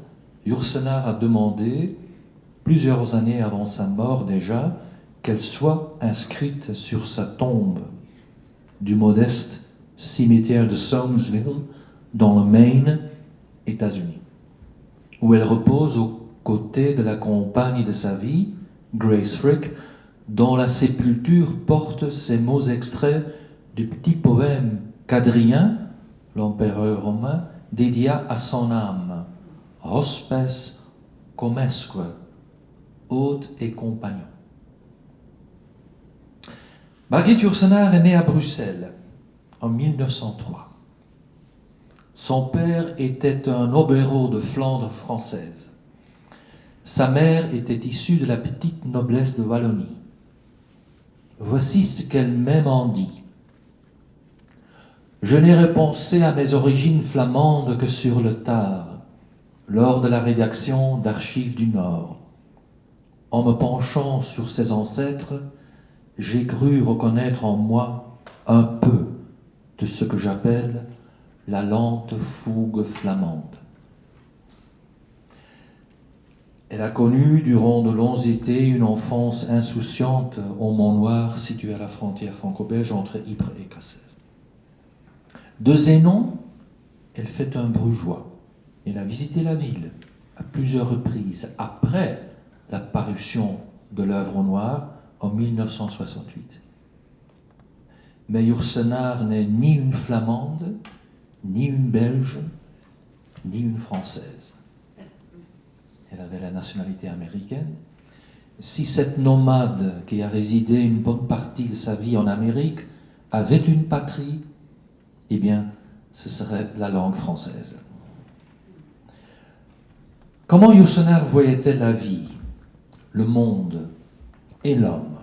Yourcenar a demandé, plusieurs années avant sa mort déjà, qu'elle soit inscrite sur sa tombe du modeste cimetière de Soamesville, dans le Maine, États-Unis, où elle repose aux côtés de la compagne de sa vie, Grace Frick, dont la sépulture porte ces mots extraits du petit poème qu'Adrien, l'empereur romain, dédia à son âme, hospes comesque, hôte et compagnon. Marguerite Yourcenar est née à Bruxelles en 1903. Son père était un obéro de Flandre française. Sa mère était issue de la petite noblesse de Wallonie. Voici ce qu'elle-même en dit. « Je n'ai repensé à mes origines flamandes que sur le tard, lors de la rédaction d'Archives du Nord. En me penchant sur ses ancêtres, j'ai cru reconnaître en moi un peu de ce que j'appelle la lente fougue flamande. Elle a connu durant de longs étés une enfance insouciante au Mont-Noir, situé à la frontière franco-belge entre Ypres et Cassel. De Zénon, elle fait un brugeois. Elle a visité la ville à plusieurs reprises après la parution de l'œuvre noire en 1968. Mais Yourcenar n'est ni une Flamande, ni une Belge, ni une Française. Elle avait la nationalité américaine. Si cette nomade qui a résidé une bonne partie de sa vie en Amérique avait une patrie, eh bien, ce serait la langue française. Comment Yourcenar voyait-elle la vie, le monde et l'homme?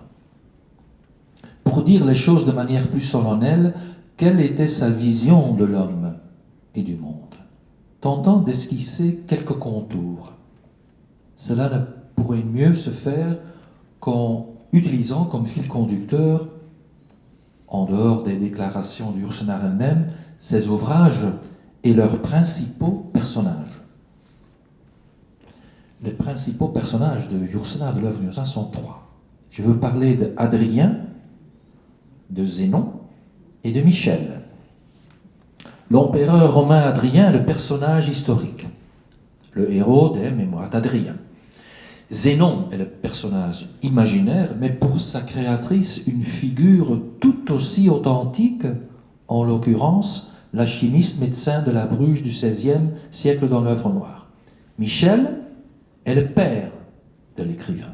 Pour dire les choses de manière plus solennelle, quelle était sa vision de l'homme et du monde? Tentant d'esquisser quelques contours. Cela ne pourrait mieux se faire qu'en utilisant comme fil conducteur, en dehors des déclarations de Yourcenar elle-même, ses ouvrages et leurs principaux personnages. Les principaux personnages de Yourcenar, de l'œuvre de Yourcenar, sont trois. Je veux parler d'Adrien, de Zénon et de Michel. L'empereur romain Adrien est le personnage historique, le héros des mémoires d'Adrien. Zénon est le personnage imaginaire, mais pour sa créatrice, une figure tout aussi authentique, en l'occurrence, l'alchimiste médecin de la Bruges du XVIe siècle dans l'œuvre noire. Michel est le père de l'écrivain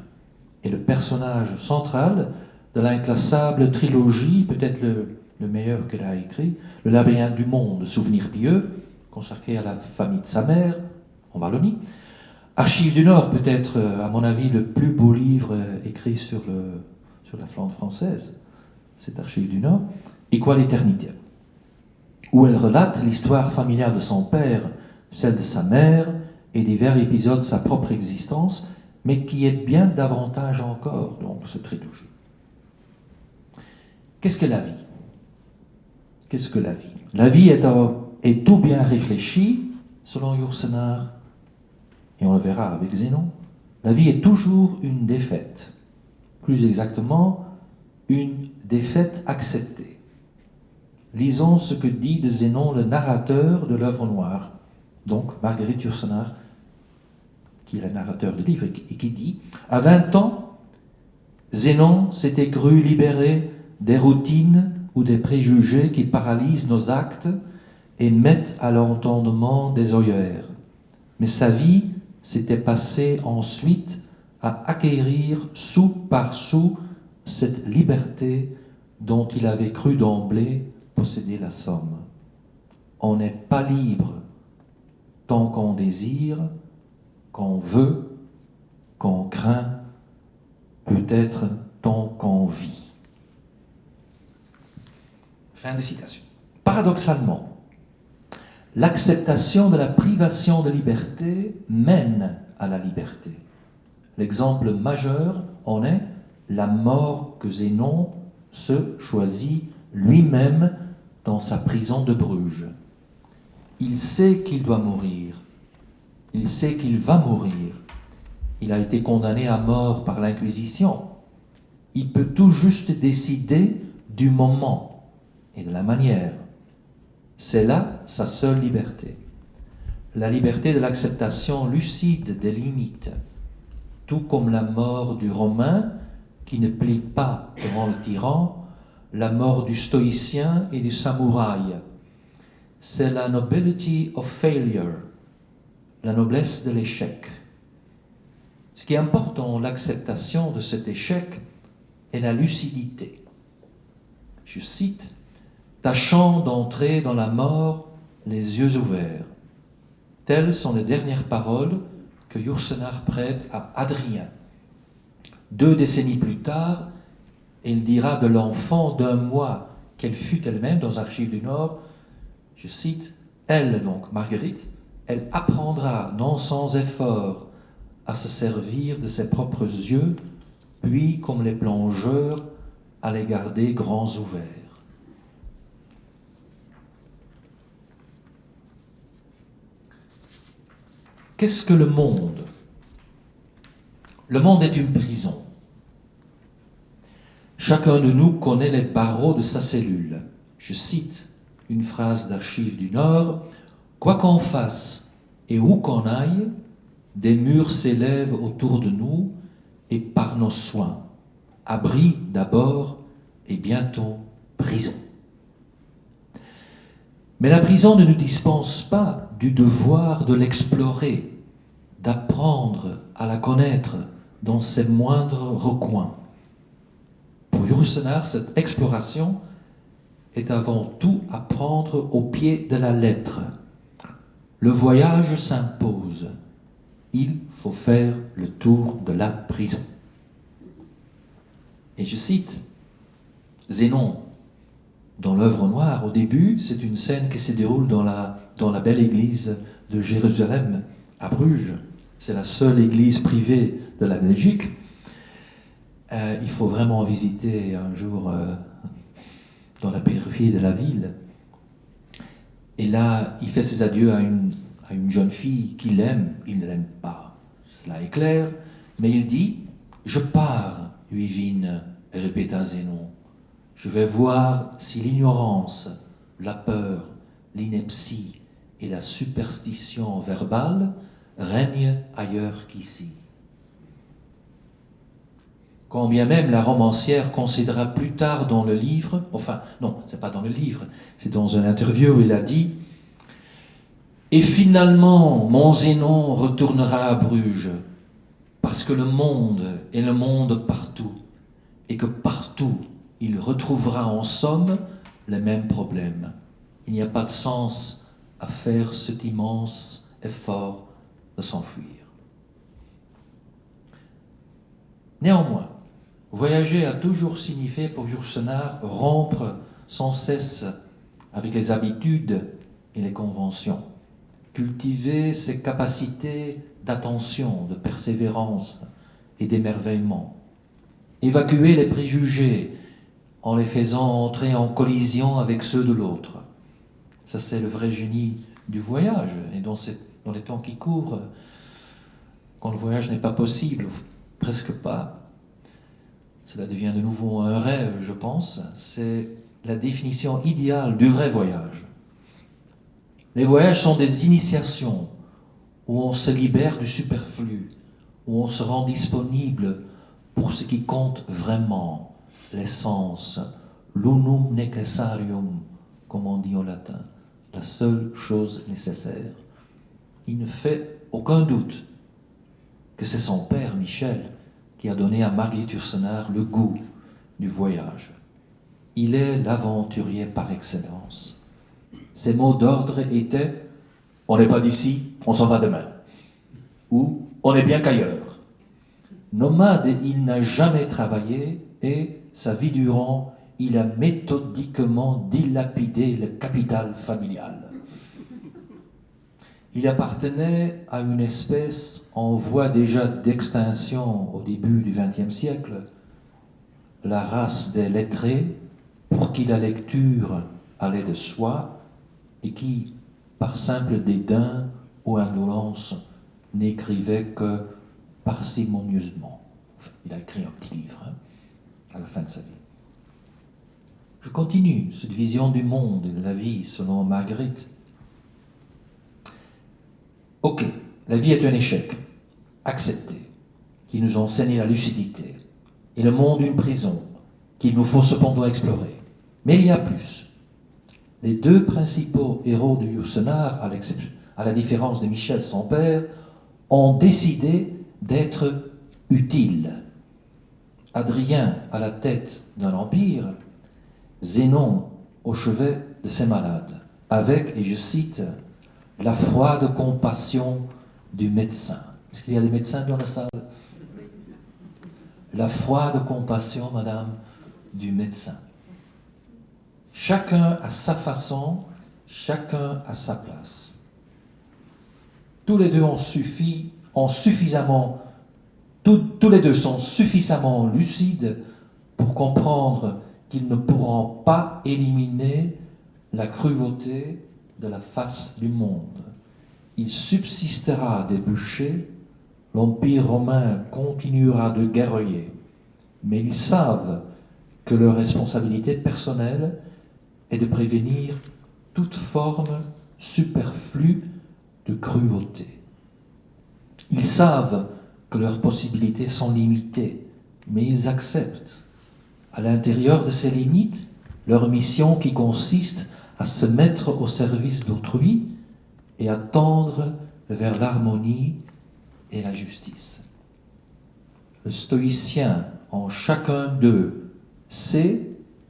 et le personnage central de l'inclassable trilogie, peut-être le meilleur qu'elle a écrit, Le labyrinthe du monde, souvenir pieux, consacré à la famille de sa mère, en Wallonie. Archives du Nord, peut-être, à mon avis, le plus beau livre écrit sur la Flandre française, c'est Archives du Nord, et quoi l'éternité, où elle relate l'histoire familiale de son père, celle de sa mère, et divers épisodes de sa propre existence, mais qui est bien davantage encore, donc, ce trilogie. Qu'est-ce que la vie? Qu'est-ce que la vie? La vie est tout bien réfléchie, selon Yourcenar, et on le verra avec Zénon. La vie est toujours une défaite. Plus exactement, une défaite acceptée. Lisons ce que dit de Zénon le narrateur de l'œuvre noire, donc Marguerite Yourcenar, qui est le narrateur du livre, et qui dit « À 20 ans, Zénon s'était cru libéré des routines ou des préjugés qui paralysent nos actes et mettent à l'entendement des œillères. Mais sa vie s'était passée ensuite à acquérir sou par sou cette liberté dont il avait cru d'emblée posséder la somme. On n'est pas libre tant qu'on désire, qu'on veut, qu'on craint, peut-être tant qu'on vit. » Fin de citation. Paradoxalement, l'acceptation de la privation de liberté mène à la liberté. L'exemple majeur en est la mort que Zénon se choisit lui-même dans sa prison de Bruges. Il sait qu'il doit mourir. Il sait qu'il va mourir. Il a été condamné à mort par l'Inquisition. Il peut tout juste décider du moment et de la manière. C'est là sa seule liberté. La liberté de l'acceptation lucide des limites, tout comme la mort du Romain qui ne plie pas devant le tyran, la mort du stoïcien et du samouraï. C'est la nobility of failure, la noblesse de l'échec. Ce qui importe dans l'acceptation de cet échec est la lucidité. Je cite, « Tâchant d'entrer dans la mort les yeux ouverts ». Telles sont les dernières paroles que Yourcenar prête à Adrien. 2 décennies plus tard, il dira de l'enfant d'1 mois qu'elle fut elle-même dans Archives du Nord, je cite, « Elle, donc Marguerite, elle apprendra non sans effort à se servir de ses propres yeux, puis, comme les plongeurs, à les garder grands ouverts. » Qu'est-ce que le monde? Le monde est une prison. Chacun de nous connaît les barreaux de sa cellule. Je cite une phrase d'Archives du Nord, « Quoi qu'on fasse et où qu'on aille, des murs s'élèvent autour de nous et par nos soins. Abri d'abord et bientôt prison. » Mais la prison ne nous dispense pas du devoir de l'explorer, d'apprendre à la connaître dans ses moindres recoins. Pour Yourcenar, cette exploration est avant tout à prendre au pied de la lettre. Le voyage s'impose. Il faut faire le tour de la prison. Et je cite Zénon dans l'œuvre noire. Au début, c'est une scène qui se déroule dans la belle église de Jérusalem, à Bruges. C'est la seule église privée de la Belgique. Il faut vraiment visiter un jour dans la périphérie de la ville. Et là, il fait ses adieux à une jeune fille qu'il aime. Il ne l'aime pas, cela est clair. Mais il dit « Je pars, Uyvine », répéta Zénon. « Je vais voir si l'ignorance, la peur, l'ineptie et la superstition verbale règnent ailleurs qu'ici. » Quand bien même la romancière considéra plus tard dans le livre, enfin non, c'est pas dans le livre, c'est dans une interview où il a dit « Et finalement, mon Zénon retournera à Bruges, parce que le monde est le monde partout, et que partout il retrouvera en somme les mêmes problèmes. Il n'y a pas de sens à faire cet immense effort de s'enfuir. » Néanmoins, voyager a toujours signifié pour Yourcenar rompre sans cesse avec les habitudes et les conventions, cultiver ses capacités d'attention, de persévérance et d'émerveillement, évacuer les préjugés en les faisant entrer en collision avec ceux de l'autre. Ça, c'est le vrai génie du voyage. Et dans les temps qui courent, quand le voyage n'est pas possible, presque pas, cela devient de nouveau un rêve, je pense, c'est la définition idéale du vrai voyage. Les voyages sont des initiations où on se libère du superflu, où on se rend disponible pour ce qui compte vraiment, l'essence, l'unum necessarium, comme on dit en latin, la seule chose nécessaire. Il ne fait aucun doute que c'est son père, Michel, qui a donné à Marguerite Yourcenar le goût du voyage. Il est l'aventurier par excellence. Ses mots d'ordre étaient « On n'est pas d'ici, on s'en va demain » ou « On est bien qu'ailleurs ». Nomade, il n'a jamais travaillé et, sa vie durant, il a méthodiquement dilapidé le capital familial. Il appartenait à une espèce en voie déjà d'extinction au début du XXe siècle, la race des lettrés, pour qui la lecture allait de soi et qui, par simple dédain ou indolence, n'écrivait que parcimonieusement. Enfin, il a écrit un petit livre à la fin de sa vie. Je continue cette vision du monde et de la vie selon Marguerite. Ok, la vie est un échec, accepté, qui nous enseigne la lucidité, et le monde une prison, qu'il nous faut cependant explorer. Mais il y a plus. Les deux principaux héros de Yourcenar, à la différence de Michel, son père, ont décidé d'être utiles. Adrien à la tête d'un empire, Zénon au chevet de ses malades, avec, et je cite, la froide compassion du médecin. Est-ce qu'il y a des médecins dans la salle? La froide compassion, madame, du médecin. Chacun à sa façon, chacun à sa place. Tous les deux tous les deux sont suffisamment lucides pour comprendre qu'ils ne pourront pas éliminer la cruauté de la face du monde. Il subsistera des bûchers, l'Empire romain continuera de guerroyer, mais ils savent que leur responsabilité personnelle est de prévenir toute forme superflue de cruauté. Ils savent que leurs possibilités sont limitées, mais ils acceptent, à l'intérieur de ces limites, leur mission qui consiste à se mettre au service d'autrui et à tendre vers l'harmonie et la justice. Le stoïcien, en chacun d'eux, sait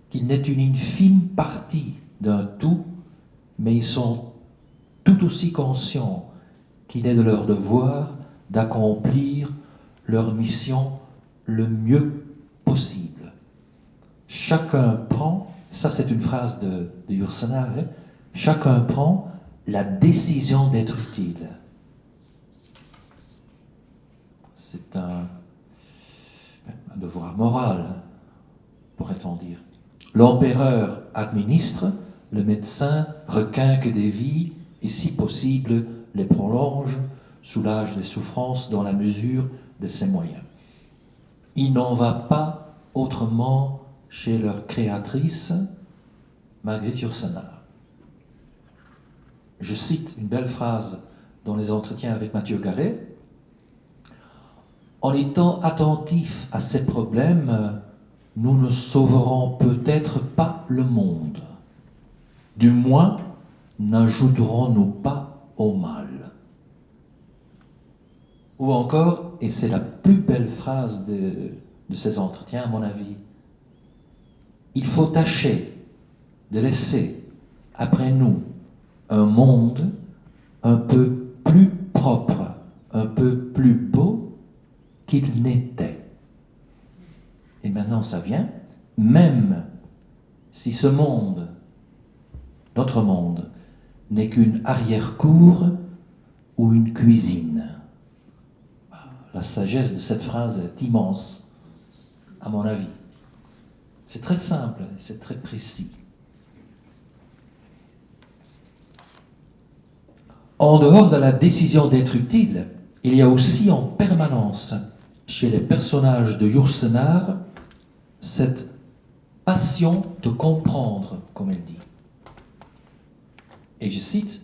qu'il n'est une infime partie d'un tout, mais ils sont tout aussi conscients qu'il est de leur devoir d'accomplir leur mission le mieux possible. Chacun prend, ça c'est une phrase de Yourcenar, chacun prend la décision d'être utile. C'est un devoir moral, pourrait-on dire. L'empereur administre, le médecin requinque des vies et si possible les prolonge, soulage les souffrances dans la mesure de ses moyens. Il n'en va pas autrement chez leur créatrice, Marguerite Yourcenar. Je cite une belle phrase dans les entretiens avec Mathieu Gallet. En étant attentifs à ces problèmes, nous ne sauverons peut-être pas le monde. Du moins, n'ajouterons-nous pas au mal. Ou encore, et c'est la plus belle phrase de ces entretiens à mon avis, il faut tâcher de laisser après nous un monde un peu plus propre, un peu plus beau qu'il n'était. Et maintenant ça vient, même si ce monde, notre monde, n'est qu'une arrière-cour ou une cuisine. La sagesse de cette phrase est immense, à mon avis. C'est très simple, c'est très précis. En dehors de la décision d'être utile, il y a aussi en permanence, chez les personnages de Yourcenar, cette passion de comprendre, comme elle dit. Et je cite,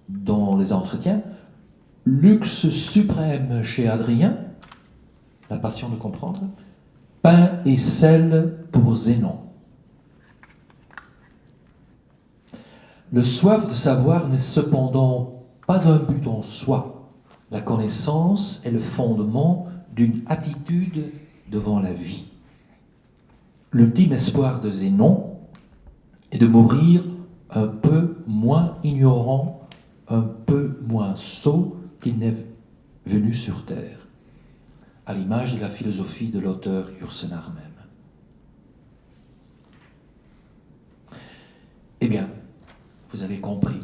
dans les entretiens, luxe suprême chez Adrien, la passion de comprendre, pain et sel pour Zénon. Le soif de savoir n'est cependant pas un but en soi. La connaissance est le fondement d'une attitude devant la vie. L'ultime espoir de Zénon est de mourir un peu moins ignorant, un peu moins sot qu'il n'est venu sur terre, à l'image de la philosophie de l'auteur Yourcenar même. Eh bien, vous avez compris,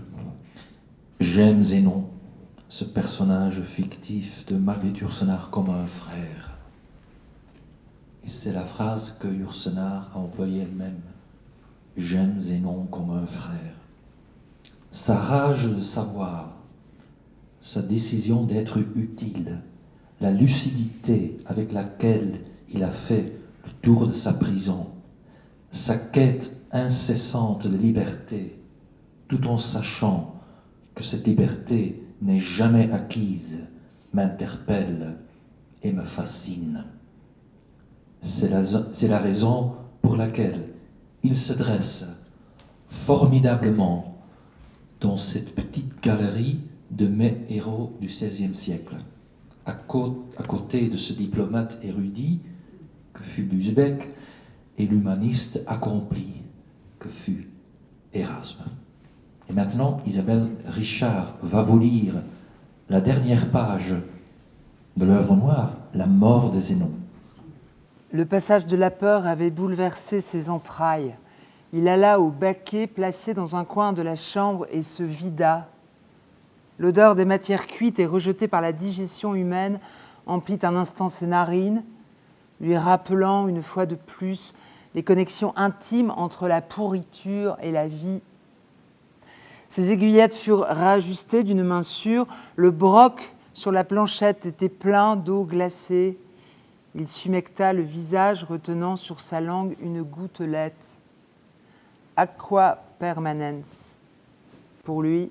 j'aime Zénon, ce personnage fictif de Marguerite Yourcenar, comme un frère. Et c'est la phrase que Yourcenar a employée elle-même. J'aime Zénon comme un frère. Sa rage de savoir, sa décision d'être utile, la lucidité avec laquelle il a fait le tour de sa prison, sa quête incessante de liberté, tout en sachant que cette liberté n'est jamais acquise, m'interpelle et me fascine. C'est la raison pour laquelle il se dresse formidablement dans cette petite galerie de mes héros du XVIe siècle, à côté de ce diplomate érudit que fut Busebeck et l'humaniste accompli que fut Erasme. Et maintenant, Isabelle Richard va vous lire la dernière page de l'œuvre noire, La mort de Zénon.
Le passage de la peur avait bouleversé ses entrailles. Il alla au baquet placé dans un coin de la chambre et se vida. L'odeur des matières cuites et rejetées par la digestion humaine emplit un instant ses narines, lui rappelant une fois de plus les connexions intimes entre la pourriture et la vie. Ses aiguillettes furent réajustées d'une main sûre, le broc sur la planchette était plein d'eau glacée. Il s'humecta le visage, retenant sur sa langue une gouttelette. Aqua permanens. Pour lui,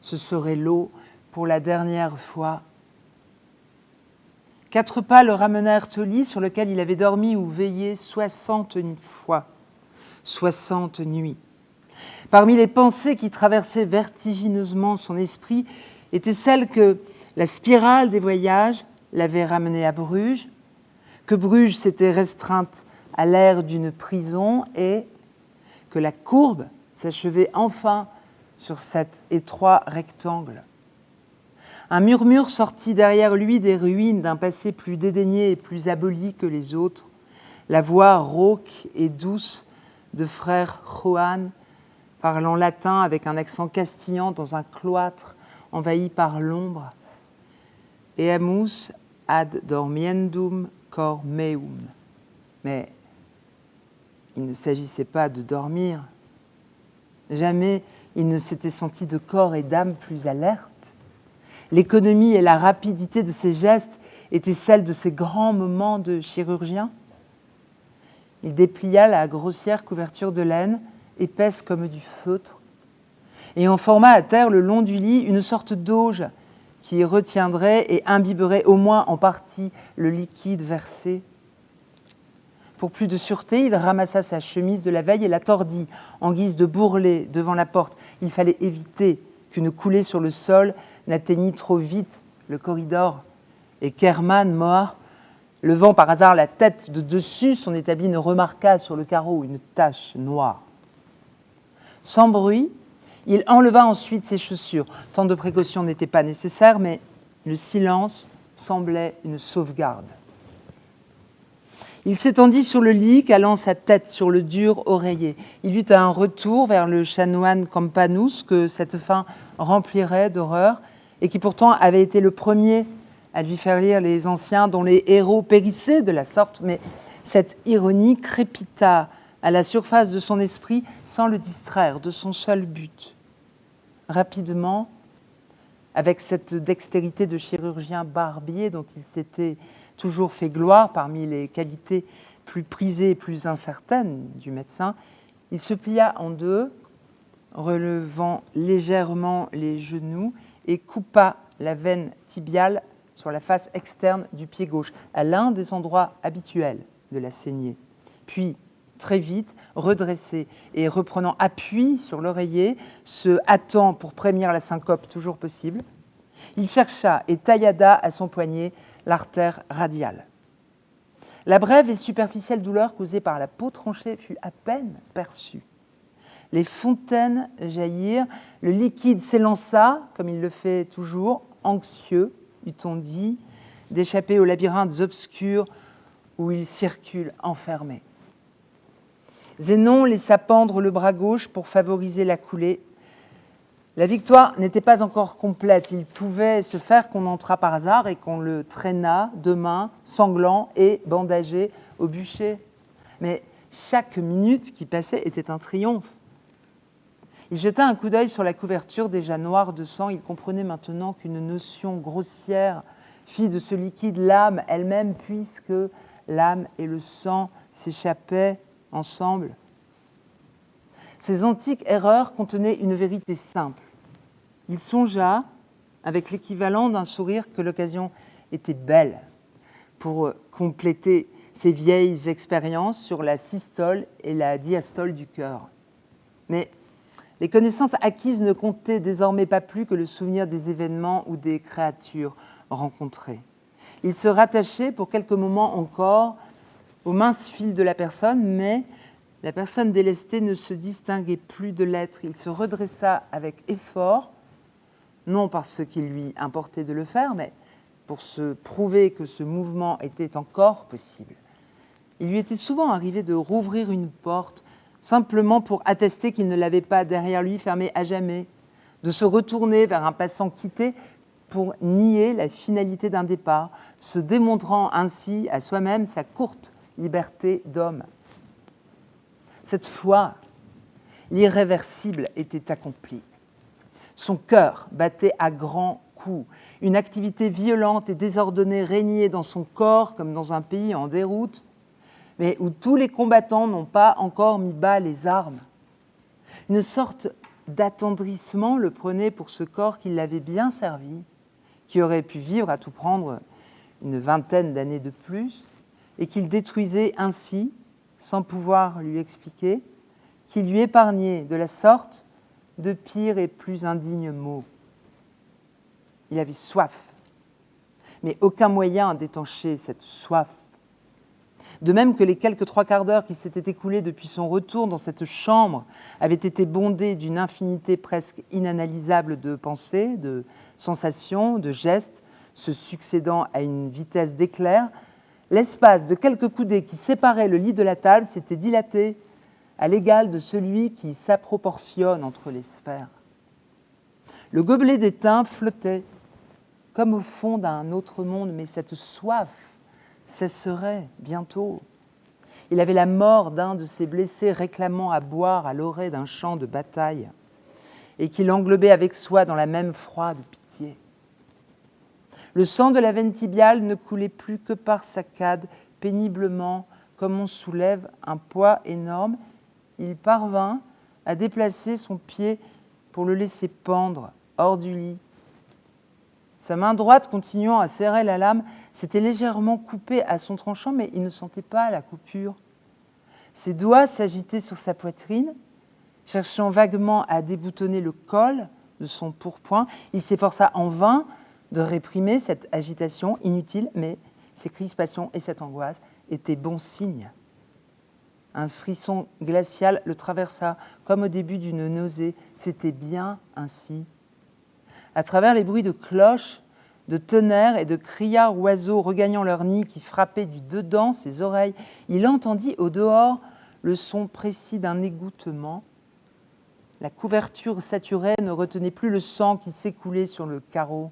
ce serait l'eau pour la dernière fois. 4 pas le ramenèrent au lit sur lequel il avait dormi ou veillé 60 fois, 60 nuits. Parmi les pensées qui traversaient vertigineusement son esprit était celle que la spirale des voyages l'avait ramené à Bruges, que Bruges s'était restreinte à l'air d'une prison et que la courbe s'achevait enfin sur cet étroit rectangle. Un murmure sortit derrière lui des ruines d'un passé plus dédaigné et plus aboli que les autres, la voix rauque et douce de frère Johan, parlant latin avec un accent castillan dans un cloître envahi par l'ombre. Eamus ad dormiendum cor meum. Mais il ne s'agissait pas de dormir. Jamais il ne s'était senti de corps et d'âme plus alerte. L'économie et la rapidité de ses gestes étaient celles de ses grands moments de chirurgien. Il déplia la grossière couverture de laine, épaisse comme du feutre, et en forma à terre le long du lit une sorte d'auge qui retiendrait et imbiberait au moins en partie le liquide versé. Pour plus de sûreté, il ramassa sa chemise de la veille et la tordit en guise de bourrelet devant la porte. Il fallait éviter qu'une coulée sur le sol n'atteignît trop vite le corridor. Et Kerman, mort, levant par hasard la tête de dessus son établi, ne remarqua sur le carreau une tache noire. Sans bruit, il enleva ensuite ses chaussures. Tant de précautions n'étaient pas nécessaires, mais le silence semblait une sauvegarde. Il s'étendit sur le lit, calant sa tête sur le dur oreiller. Il eut un retour vers le chanoine Campanus que cette fin remplirait d'horreur et qui pourtant avait été le premier à lui faire lire les anciens dont les héros périssaient de la sorte, mais cette ironie crépita à la surface de son esprit sans le distraire de son seul but. Rapidement, avec cette dextérité de chirurgien barbier dont il s'était toujours fait gloire parmi les qualités plus prisées et plus incertaines du médecin, il se plia en deux, relevant légèrement les genoux et coupa la veine tibiale sur la face externe du pied gauche, à l'un des endroits habituels de la saignée. Puis, très vite, redressé et reprenant appui sur l'oreiller, se hâtant pour prévenir la syncope toujours possible, il chercha et taillada à son poignet l'artère radiale. La brève et superficielle douleur causée par la peau tranchée fut à peine perçue. Les fontaines jaillirent, le liquide s'élança, comme il le fait toujours, anxieux, eût-on dit, d'échapper aux labyrinthes obscurs où il circule enfermé. Zénon laissa pendre le bras gauche pour favoriser la coulée. La victoire n'était pas encore complète. Il pouvait se faire qu'on entrât par hasard et qu'on le traînât de main, sanglant et bandagé, au bûcher. Mais chaque minute qui passait était un triomphe. Il jeta un coup d'œil sur la couverture déjà noire de sang. Il comprenait maintenant qu'une notion grossière fit de ce liquide l'âme elle-même, puisque l'âme et le sang s'échappaient ensemble. Ces antiques erreurs contenaient une vérité simple. Il songea, avec l'équivalent d'un sourire, que l'occasion était belle pour compléter ses vieilles expériences sur la systole et la diastole du cœur. Mais les connaissances acquises ne comptaient désormais pas plus que le souvenir des événements ou des créatures rencontrées. Il se rattachait pour quelques moments encore au mince fil de la personne, mais la personne délestée ne se distinguait plus de l'être. Il se redressa avec effort, non parce qu'il lui importait de le faire, mais pour se prouver que ce mouvement était encore possible. Il lui était souvent arrivé de rouvrir une porte, simplement pour attester qu'il ne l'avait pas derrière lui fermée à jamais, de se retourner vers un passant quitté pour nier la finalité d'un départ, se démontrant ainsi à soi-même sa courte liberté d'homme. Cette fois, l'irréversible était accompli. Son cœur battait à grands coups. Une activité violente et désordonnée régnait dans son corps comme dans un pays en déroute, mais où tous les combattants n'ont pas encore mis bas les armes. Une sorte d'attendrissement le prenait pour ce corps qui l'avait bien servi, qui aurait pu vivre à tout prendre une vingtaine d'années de plus, et qu'il détruisait ainsi, sans pouvoir lui expliquer, qu'il lui épargnait de la sorte de pires et plus indignes maux. Il avait soif, mais aucun moyen d'étancher cette soif. De même que les quelques 3/4 d'heure qui s'étaient écoulés depuis son retour dans cette chambre avaient été bondés d'une infinité presque inanalysable de pensées, de sensations, de gestes, se succédant à une vitesse d'éclair, l'espace de quelques coudées qui séparaient le lit de la table s'était dilaté à l'égal de celui qui s'approportionne entre les sphères. Le gobelet d'étain flottait comme au fond d'un autre monde, mais cette soif cesserait bientôt. Il avait la mort d'un de ses blessés réclamant à boire à l'orée d'un champ de bataille et qu'il englobait avec soi dans la même froide pitié. Le sang de la veine tibiale ne coulait plus que par saccades, péniblement, comme on soulève un poids énorme. Il parvint à déplacer son pied pour le laisser pendre hors du lit. Sa main droite, continuant à serrer la lame, s'était légèrement coupée à son tranchant, mais il ne sentait pas la coupure. Ses doigts s'agitaient sur sa poitrine, cherchant vaguement à déboutonner le col de son pourpoint. Il s'efforça en vain de réprimer cette agitation inutile, mais ces crispations et cette angoisse étaient bons signes. Un frisson glacial le traversa comme au début d'une nausée. C'était bien ainsi. À travers les bruits de cloches, de tonnerres et de criards oiseaux regagnant leur nid qui frappaient du dedans ses oreilles, il entendit au dehors le son précis d'un égouttement. La couverture saturée ne retenait plus le sang qui s'écoulait sur le carreau.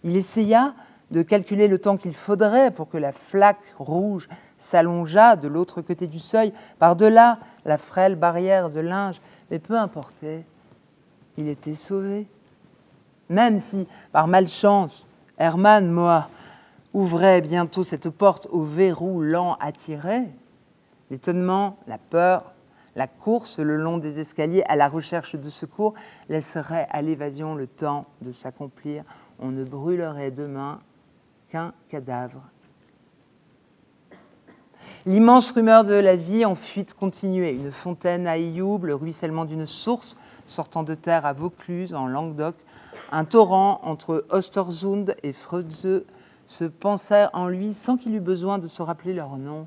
Il essaya de calculer le temps qu'il faudrait pour que la flaque rouge s'allongeât de l'autre côté du seuil, par-delà la frêle barrière de linge, mais peu importait, il était sauvé. Même si, par malchance, Hermann Moa ouvrait bientôt cette porte au verrou lent à tirer, l'étonnement, la peur, la course le long des escaliers à la recherche de secours laisseraient à l'évasion le temps de s'accomplir. On ne brûlerait demain qu'un cadavre. L'immense rumeur de la vie en fuite continuait. Une fontaine à Ayoub, le ruissellement d'une source sortant de terre à Vaucluse, en Languedoc, un torrent entre Ostersund et Freudse se pensèrent en lui sans qu'il eût besoin de se rappeler leur nom.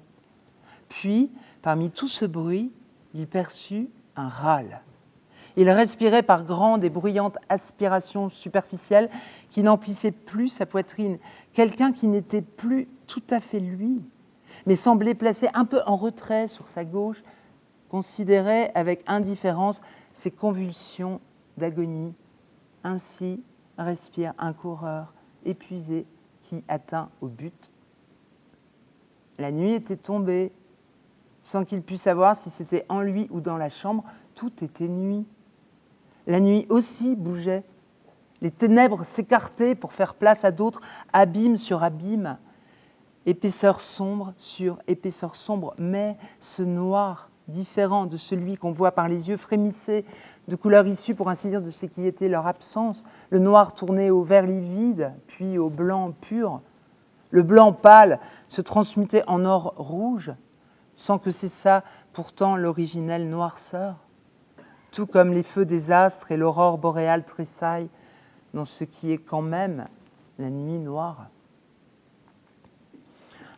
Puis, parmi tout ce bruit, il perçut un râle. Il respirait par grandes et bruyantes aspirations superficielles qui n'emplissaient plus sa poitrine. Quelqu'un qui n'était plus tout à fait lui, mais semblait placé un peu en retrait sur sa gauche, considérait avec indifférence ses convulsions d'agonie. Ainsi respire un coureur épuisé qui atteint au but. La nuit était tombée, sans qu'il pût savoir si c'était en lui ou dans la chambre, tout était nuit. La nuit aussi bougeait. Les ténèbres s'écartaient pour faire place à d'autres, abîme sur abîme, épaisseur sombre sur épaisseur sombre, mais ce noir différent de celui qu'on voit par les yeux frémissait de couleurs issues, pour ainsi dire, de ce qui était leur absence. Le noir tournait au vert livide, puis au blanc pur. Le blanc pâle se transmutait en or rouge, sans que cessât pourtant l'originelle noirceur, tout comme les feux des astres et l'aurore boréale tressaillent dans ce qui est quand même la nuit noire.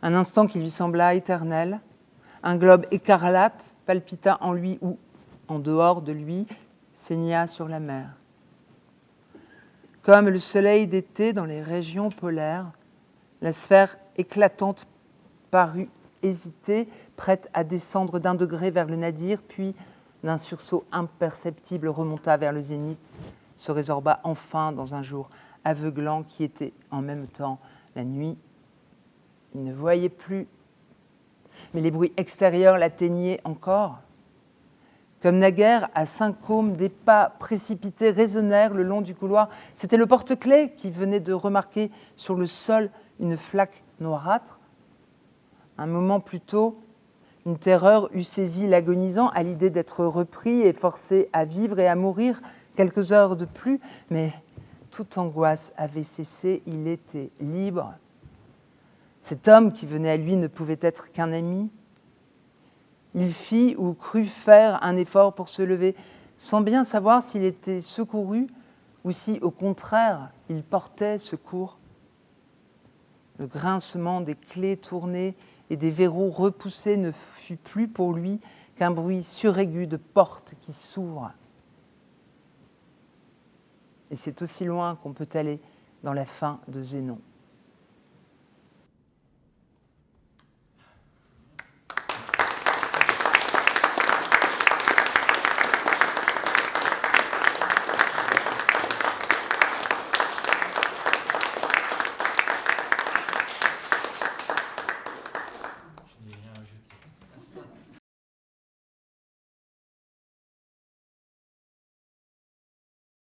Un instant qui lui sembla éternel, un globe écarlate palpita en lui ou, en dehors de lui, saigna sur la mer. Comme le soleil d'été dans les régions polaires, la sphère éclatante parut hésiter, prête à descendre d'1 degré vers le nadir, puis d'un sursaut imperceptible remonta vers le zénith, se résorba enfin dans un jour aveuglant qui était en même temps la nuit. Il ne voyait plus, mais les bruits extérieurs l'atteignaient encore. Comme naguère, à 5 cômes, des pas précipités résonnèrent le long du couloir. C'était le porte-clés qui venait de remarquer sur le sol une flaque noirâtre. Un moment plus tôt, une terreur eût saisi l'agonisant à l'idée d'être repris et forcé à vivre et à mourir quelques heures de plus, mais toute angoisse avait cessé, il était libre. Cet homme qui venait à lui ne pouvait être qu'un ami. Il fit ou crut faire un effort pour se lever, sans bien savoir s'il était secouru ou si, au contraire, il portait secours. Le grincement des clés tournées et des verrous repoussés ne fut plus pour lui qu'un bruit suraigu de portes qui s'ouvrent. Et c'est aussi loin qu'on peut aller dans la fin de Zénon.